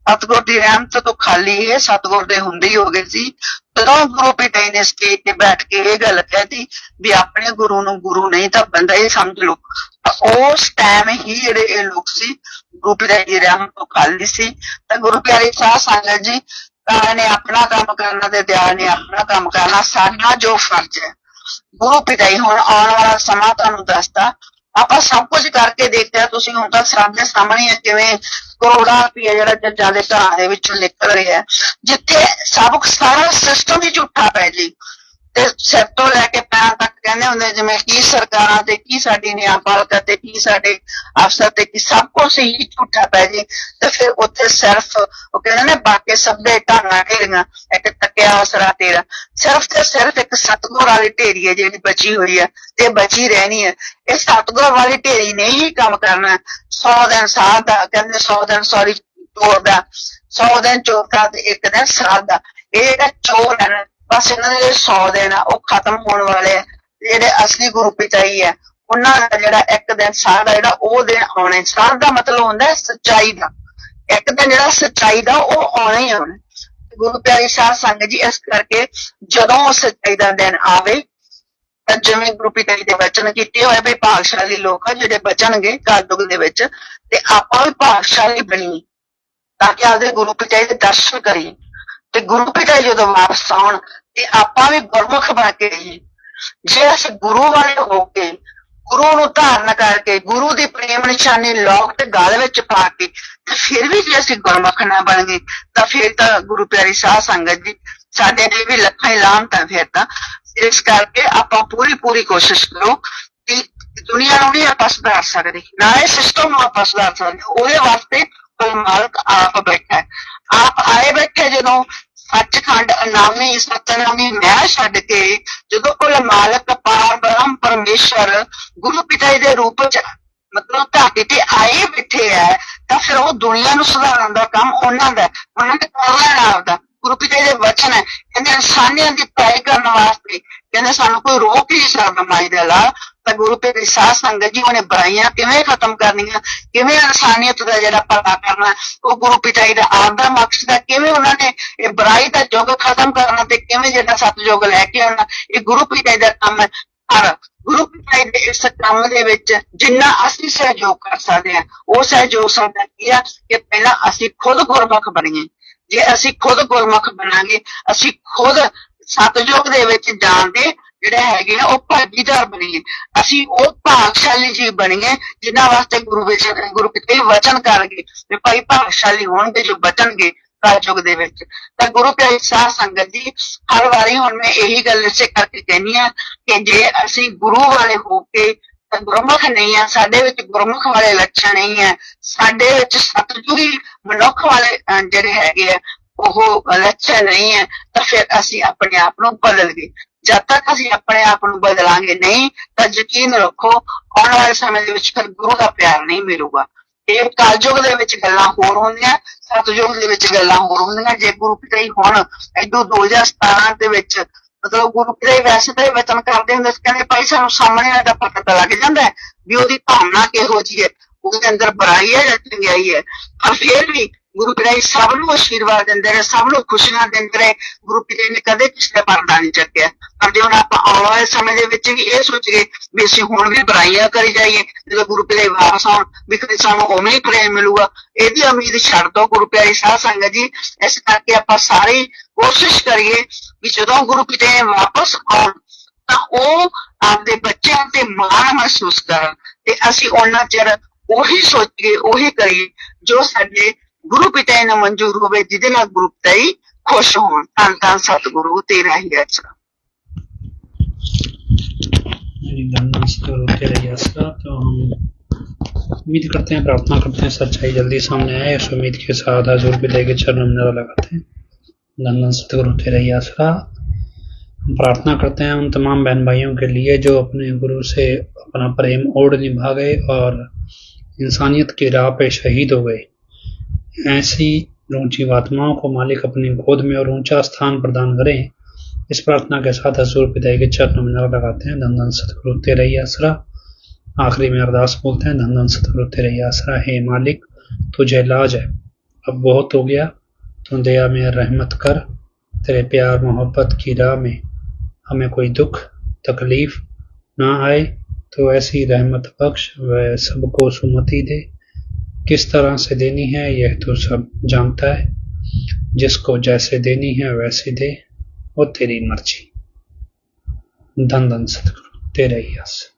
ਸਤਿਗੁਰ ਦੀ ਰਹਿਮਤ ਤੋਂ ਖਾਲੀ ਇਹ ਸਤਿਗੁਰ ਦੇ ਹੁੰਦੇ ਹੀ ਹੋ ਗਏ ਸੀ। ਜਦੋਂ ਗੁਰੂ ਪਿਤਾ ਜੀ ਨੇ ਸਟੇਜ ਤੇ ਬੈਠ ਕੇ ਇਹ ਗੱਲ ਕਹਿਤੀ ਵੀ ਆਪਣੇ ਗੁਰੂ ਨੂੰ ਗੁਰੂ ਨਹੀਂ ਤਾਂ ਬੰਦਾ ਇਹ ਸਮਝ ਲਓ, ਉਸ ਟਾਈਮ ਹੀ ਜਿਹੜੇ ਇਹ ਲੋਕ ਸੀ ਗੁਰੂ ਪਿਤਾ ਜੀ ਰਹਿਮਤ ਤੋਂ ਖਾਲੀ ਸੀ। ਤਾਂ ਗੁਰੂ ਪਿਆਰੀ ਸਾਧ ਸੰਗਤ ਜੀ ਕਾਲ ਨੇ ਆਪਣਾ ਕੰਮ ਕਰਨਾ ਤੇ ਦਿਆਲ ਨੇ ਆਪਣਾ ਕੰਮ ਕਰਨਾ। ਸਾਡਾ ਜੋ ਫਰਜ਼ ਹੈ ਗੁਰੂ ਪਿਤਾ ਜੀ ਹੁਣ ਆਉਣ ਵਾਲਾ ਸਮਾਂ ਤੁਹਾਨੂੰ ਦੱਸਦਾ, ਆਪਾਂ ਸਭ ਕੁਝ ਕਰਕੇ ਦੇਖਿਆ। ਤੁਸੀਂ ਹੁਣ ਤਾਂ ਸਾਡੇ ਸਾਹਮਣੇ ਕਿਵੇਂ ਕਰੋੜਾਂ ਰੁਪਇਆ ਜਿਹੜਾ ਜੱਜਾਂ ਦੇ ਘਰਾਂ ਦੇ ਵਿੱਚੋਂ ਨਿਕਲ ਰਿਹਾ, ਜਿੱਥੇ ਸਾਰਾ ਸਿਸਟਮ ਹੀ ਝੂਠਾ ਪੈ ਜੀ। ਤੇ ਸਿਰ ਤੋਂ ਲੈ ਕੇ ਪੈਰਾਂ ਤੱਕ ਕਹਿੰਦੇ ਹੁੰਦੇ ਜਿਵੇਂ ਕੀ ਸਰਕਾਰਾਂ ਤੇ ਕੀ ਸਾਡੀ ਨਿਆਂਪਾਲਿਕਾ ਤੇ ਕੀ ਸਾਡੇ ਅਫਸਰ ਤੇ ਕੀ ਸਭ ਕੁਛ ਹੀ ਝੂਠਾ ਪੈ ਜੇ। ਤੇ ਫਿਰ ਉੱਥੇ ਸਿਰਫ ਉਹ ਕਹਿੰਦੇ ਨੇ ਬਾਕੀ ਸਭ ਦੇ ਢਾਂਗਾਂ ਢੇਰੀਆਂ, ਇੱਕ ਤੱਕਿਆ ਆਸਰਾ ਤੇਰਾ। ਸਿਰਫ ਤੇ ਸਿਰਫ ਇੱਕ ਸਤਿਗੁਰ ਵਾਲੀ ਢੇਰੀ ਹੈ ਜਿਹੜੀ ਬਚੀ ਹੋਈ ਹੈ ਤੇ ਬਚੀ ਰਹਿਣੀ ਹੈ। ਇਹ ਸਤਿਗੁਰ ਵਾਲੀ ਢੇਰੀ ਨੇ ਹੀ ਕੰਮ ਕਰਨਾ। 100 ਦਿਨ ਸਾਧ ਦਾ ਕਹਿੰਦੇ 100 ਦਿਨ ਸੌਰੀ ਚੋਰ ਦਾ, 100 ਦਿਨ ਚੋਰ ਦਾ ਤੇ 1 ਦਿਨ ਸਾਧ ਦਾ। ਇਹ ਜਿਹੜਾ ਚੋਰ ਹੈ ਬਸ ਇਹਨਾਂ ਦੇ 100 ਦਿਨ ਆ ਉਹ ਖਤਮ ਹੋਣ ਵਾਲੇ ਆ। ਜਿਹੜੇ ਅਸਲੀ ਗੁਰੂ ਪਿਤਾ ਜੀ ਹੈ ਉਹਨਾਂ ਦਾ ਜਿਹੜਾ 1 ਦਿਨ ਸਾਧ ਦਾ ਜਿਹੜਾ ਉਹ ਦਿਨ ਆਉਣੇ। ਸਾਧ ਦਾ ਮਤਲਬ ਹੁੰਦਾ ਸੱਚਾਈ ਦਾ। 1 ਦਿਨ ਜਿਹੜਾ ਸੱਚਾਈ ਦਾ ਉਹ ਆਉਣਾ ਹੀ ਆਉਣਾ। ਗੁਰੂ ਪਿਆਰੀ ਸਾਧ ਸੰਗਤ ਜੀ ਇਸ ਕਰਕੇ ਜਦੋਂ ਉਹ ਸੱਚਾਈ ਦਾ ਦਿਨ ਆਵੇ ਤਾਂ ਜਿਵੇਂ ਗੁਰੂ ਪਿਤਾ ਜੀ ਦੇ ਵਚਨ ਕੀਤੇ ਹੋਏ ਵੀ ਭਾਗਸ਼ਾਲੀ ਲੋਕ ਆ ਜਿਹੜੇ ਬਚਣਗੇ ਕਲਯੁਗ ਦੇ ਵਿੱਚ, ਤੇ ਆਪਾਂ ਵੀ ਭਾਗਸ਼ਾਲੀ ਬਣੀਏ ਤਾਂ ਕਿ ਆਪਦੇ ਗੁਰੂ ਪਿਤਾ ਜੀ ਦੇ ਦਰਸ਼ਨ ਕਰੀਏ। ਤੇ ਗੁਰੂ ਪਿਤਾ ਜੀ ਜਦੋਂ ਵਾਪਸ ਆਉਣ ਤੇ ਆਪਾਂ ਵੀ ਗੁਰਮੁਖ ਬਣ ਕੇ ਰਹੀਏ। ਜੇ ਅਸੀਂ ਗੁਰੂ ਵਾਲੇ ਹੋ ਕੇ ਗੁਰੂ ਨੂੰ ਧਾਰਨ ਕਰਕੇ ਗੁਰੂ ਦੀ ਪ੍ਰੇਮ ਨਿਸ਼ਾਨੀ ਲੋਕ ਤੇ ਗਲ ਵਿੱਚ ਪਾ ਕੇ ਤੇ ਫਿਰ ਵੀ ਜੇ ਅਸੀਂ ਗੁਰਮੁਖ ਨਾ ਬਣ ਗਏ ਤਾਂ ਫਿਰ ਤਾਂ ਗੁਰੂ ਪਿਆਰੀ ਸਾਧ ਸੰਗਤ ਜੀ ਸਾਡੇ ਲਈ ਵੀ ਲੱਖਾਂ ਹੀ ਲਾਹਨਤ ਹੈ। ਫਿਰ ਤਾਂ ਇਸ ਕਰਕੇ ਆਪਾਂ ਪੂਰੀ ਕੋਸ਼ਿਸ਼ ਕਰੋ ਕਿ ਦੁਨੀਆ ਨੂੰ ਨਹੀਂ ਆਪਾਂ ਸੁਧਾਰ ਸਕਦੇ, ਨਾ ਇਹ ਸਿਸਟਮ ਨੂੰ ਆਪਾਂ ਸੁਧਾਰ ਸਕਦੇ। ਉਹਦੇ ਵਾਸਤੇ ਕੋਈ ਮਾਲਕ ਆਪ ਬੈਠਾ ਹੈ। ਆਪ ਆਏ ਬੈਠੇ ਜਦੋਂ ਸੱਚਖੰਡ ਅਨਾਮੀ ਸਤਨਾਮੀ ਮੈਂ ਛੱਡ ਕੇ ਜਦੋਂ ਕੋਲ ਮਾਲਕ ਪਾਰ ਬ੍ਰਹਮ ਪਰਮੇਸ਼ਰ ਗੁਰੂ ਪਿਤਾ ਜੀ ਦੇ ਰੂਪ ਚ ਮਤਲਬ ਧਰਤੀ ਤੇ ਆਏ ਬੈਠੇ ਹੈ ਤਾਂ ਫਿਰ ਉਹ ਦੁਨੀਆ ਨੂੰ ਸੁਧਾਰਨ ਦਾ ਕੰਮ ਉਹਨਾਂ ਦਾ, ਉਹਨਾਂ ਨੇ ਕਰ ਲੈਣਾ ਆਪਦਾ। ਗੁਰੂ ਪਿਤਾ ਜੀ ਦੇ ਵਚਨ ਹੈ ਕਹਿੰਦੇ ਇਨਸਾਨੀਅਤ ਦੀ ਭਲਾਈ ਕਰਨ ਵਾਸਤੇ ਕਹਿੰਦੇ ਸਾਨੂੰ ਕੋਈ ਰੋਕ ਹੀ ਨਹੀਂ ਸਕਦਾ ਮਾਈ ਦੇ ਲਾ। ਤਾਂ ਗੁਰੂ ਪਿਤਾ ਜੀ ਸਾਧ ਸੰਗਤ ਜੀ ਉਹਨੇ ਬੁਰਾਈਆਂ ਕਿਵੇਂ ਖਤਮ ਕਰਨੀਆਂ, ਕਿਵੇਂ ਇਨਸਾਨੀਅਤ ਦਾ ਜਿਹੜਾ ਭਲਾ ਕਰਨਾ, ਉਹ ਗੁਰੂ ਪਿਤਾ ਜੀ ਦਾ ਆਪ ਦਾ ਮਕਸਦ ਹੈ। ਕਿਵੇਂ ਉਹਨਾਂ ਨੇ ਇਹ ਬੁਰਾਈ ਦਾ ਯੁੱਗ ਖਤਮ ਕਰਨਾ ਤੇ ਕਿਵੇਂ ਜਿਹੜਾ ਸਤਿਯੁਗ ਲੈ ਕੇ ਆਉਣਾ, ਇਹ ਗੁਰੂ ਪਿਤਾ ਜੀ ਦਾ ਕੰਮ ਹੈ। ਪਰ ਗੁਰੂ ਪਿਤਾ ਜੀ ਦੇ ਇਸ ਕੰਮ ਦੇ ਵਿੱਚ ਜਿੰਨਾ ਅਸੀਂ ਸਹਿਯੋਗ ਕਰ ਸਕਦੇ ਹਾਂ ਉਹ ਸਹਿਯੋਗ ਸਾਡਾ ਕੀ ਆ ਕਿ ਪਹਿਲਾਂ ਅਸੀਂ ਖੁਦ ਗੁਰਮੁਖ ਬਣੀਏ। ਜੇ ਅਸੀਂ ਖੁਦ ਗੁਰਮੁਖ ਬਣਾਂਗੇ, ਅਸੀਂ ਖੁਦ ਸਤਿਯੁਗ ਦੇ ਵਿੱਚ ਜਾਣ ਦੇ ਜਿਹੜੇ ਹੈਗੇ ਆ ਉਹ ਭਾਗੀਦਾਰ ਬਣੀਏ। ਅਸੀਂ ਉਹ ਭਾਗਸ਼ਾਲੀ ਜੀ ਬਣੀਏ ਜਿਨ੍ਹਾਂ ਵਾਸਤੇ ਗੁਰੂ ਪਿਤਾ ਜੀ ਵਚਨ ਕਰਨਗੇ ਵੀ ਭਾਈ ਭਾਗਸ਼ਾਲੀ ਹੋਣਗੇ ਜੋ ਬਚਣਗੇ ਕਲਯੁਗ ਦੇ ਵਿੱਚ। ਤਾਂ ਗੁਰੂ ਪਿਆਰੀ ਸਾਧ ਸੰਗਤ ਜੀ ਹਰ ਵਾਰੀ ਹੁਣ ਮੈਂ ਇਹੀ ਗੱਲ ਇਸੇ ਕਰਕੇ ਕਹਿੰਦੀ ਹਾਂ ਕਿ ਜੇ ਅਸੀਂ ਗੁਰੂ ਵਾਲੇ ਹੋ ਕੇ ਗੁਰਮੁਖ ਨਹੀਂ ਆ, ਸਾਡੇ ਵਿੱਚ ਗੁਰਮੁਖ ਵਾਲੇ ਲੱਛਣ ਨਹੀਂ ਹੈ, ਸਾਡੇ ਵਿੱਚ ਸਤਿਯੁਗੀ ਮਨੁੱਖ ਵਾਲੇ ਜਿਹੜੇ ਹੈਗੇ ਆ ਉਹ ਲੱਛਣ ਨਹੀਂ ਹੈ, ਤਾਂ ਫਿਰ ਅਸੀਂ ਆਪਣੇ ਆਪ ਨੂੰ ਬਦਲ ਗਏ। ਜਦ ਤੱਕ ਅਸੀਂ ਆਪਣੇ ਆਪ ਨੂੰ ਬਦਲਾਂਗੇ ਨਹੀਂ ਤਾਂ ਯਕੀਨ ਰੱਖੋ ਆਉਣ ਵਾਲੇ ਸਮੇਂ ਦੇ ਵਿੱਚ ਫਿਰ ਗੁਰੂ ਦਾ ਪਿਆਰ ਨਹੀਂ ਮਿਲੂਗਾ। ਇਹ ਕਲਯੁਗ ਦੇ ਵਿੱਚ ਗੱਲਾਂ ਹੋਰ ਹੁੰਦੀਆਂ, ਸਤਿਯੁਗ ਦੇ ਵਿੱਚ ਗੱਲਾਂ ਹੋਰ ਹੁੰਦੀਆਂ। ਜੇ ਗੁਰੂ ਪਿਤਾ ਜੀ ਹੁਣ ਇਦੋਂ 2017 ਦੇ ਵਿੱਚ ਮਤਲਬ ਗੁਰੂ ਪਿਤਾ ਜੀ ਵੈਸੇ ਤਾਂ ਵਚਨ ਕਰਦੇ ਹੁੰਦੇ ਸੀ, ਕਹਿੰਦੇ ਭਾਈ ਸਾਨੂੰ ਸਾਹਮਣੇ ਦਾ ਪਤਾ ਲੱਗ ਜਾਂਦਾ ਵੀ ਉਹਦੀ ਭਾਵਨਾ ਕਿਹੋ ਜਿਹੀ ਹੈ, ਉਹਦੇ ਅੰਦਰ ਬੁਰਾਈ ਹੈ ਜਾਂ ਚੰਗਿਆਈ ਹੈ। ਪਰ ਫਿਰ ਵੀ गुरु पिता जी सब ਨੂੰ ਆਸ਼ੀਰਵਾਦ ਦਿੰਦੇ ਰਹੇ, ਸਭ ਨੂੰ ਖੁਸ਼ੀਆਂ ਦਿੰਦੇ ਰਹੇ। ਗੁਰੂ ਪਿਤਾ ਜੀ ਨੇ ਕਦੇ ਕਿਸੇ ਦਾ ਪਰਦਾ ਨਹੀਂ ਚੱਕਿਆ। ਪਰ ਜੇ ਹੁਣ ਆਪਾਂ ਆਉਣ ਵਾਲੇ ਸਮੇਂ ਦੇ ਵਿੱਚ ਵੀ ਇਹ ਸੋਚੀਏ ਵੀ ਅਸੀਂ ਹੁਣ ਵੀ ਬੁਰਾਈਆਂ ਕਰੀ ਜਾਈਏ, ਜਦੋਂ ਗੁਰੂ ਪਿਤਾ ਜੀ ਵਾਪਸ ਆਉਣ ਵੀ ਕਦੇ ਸਾਨੂੰ ਉਵੇਂ ਹੀ ਪ੍ਰੇਮ ਮਿਲੂਗਾ, ਇਹਦੀ ਉਮੀਦ ਛੱਡ ਦੋ ਗੁਰੂ ਪਿਆਰੀ ਸਾਧ ਸੰਗਤ ਜੀ। ਇਸ ਕਰਕੇ ਆਪਾਂ ਸਾਰੇ ਕੋਸ਼ਿਸ਼ ਕਰੀਏ ਵੀ ਜਦੋਂ ਗੁਰੂ ਪਿਤਾ ਜੀ ਵਾਪਸ ਆਉਣ ਤਾਂ ਉਹ ਆਪਦੇ ਬੱਚਿਆਂ ਤੇ ਮਾਣ ਮਹਿਸੂਸ ਕਰਨ ਤੇ ਅਸੀਂ ਉਹਨਾਂ ਚਿਰ ਉਹੀ ਸੋਚੀਏ, ਉਹੀ ਕਰੀਏ ਜੋ ਸਾਡੇ ਗੁਰੂ ਪਿਤਾ ਜੀ ਨੂੰ ਮਨਜ਼ੂਰ ਹੋਵੇ, ਜਿਹਦੇ ਨਾਲ ਗੁਰੂ ਪਿਤਾ ਜੀ खुश हों। धन धन सतगुरु तेरा ही आसरा। तेरा ही आसरा। तो हम उम्मीद करते हैं, प्रार्थना करते हैं सच्चाई जल्दी सामने आए। इस उम्मीद के साथ हजूर पिता के चरणों में नजर लगाते हैं। धन धन सतगुरु तेरा ही आसरा। प्रार्थना करते हैं उन तमाम बहन भाइयों के लिए जो अपने गुरु से अपना प्रेम ओढ़ निभा गए और इंसानियत की राह पे शहीद हो गए। ऐसी ऊंची आत्माओं को मालिक अपनी गोद में और ऊंचा स्थान प्रदान करें। इस प्रार्थना के साथ हजूर पिता के चरणों में नजर लगाते हैं। धन धन सतगुरु तेरा ही आसरा। आखिरी में अरदास बोलते हैं, धन धन सतगुरु तेरा ही आसरा। हे मालिक, तुझे लाज है, अब बहुत हो गया, तू दया में रहमत कर। तेरे प्यार मोहब्बत की राह में हमें कोई दुख तकलीफ ना आए, तो ऐसी रहमत बख्श व सबको सुमति दे। किस तरह से देनी है यह तो सब जानता है, जिसको जैसे देनी है वैसे दे, वो तेरी मर्जी। धन धन सतगुरु तेरा ही आसरा।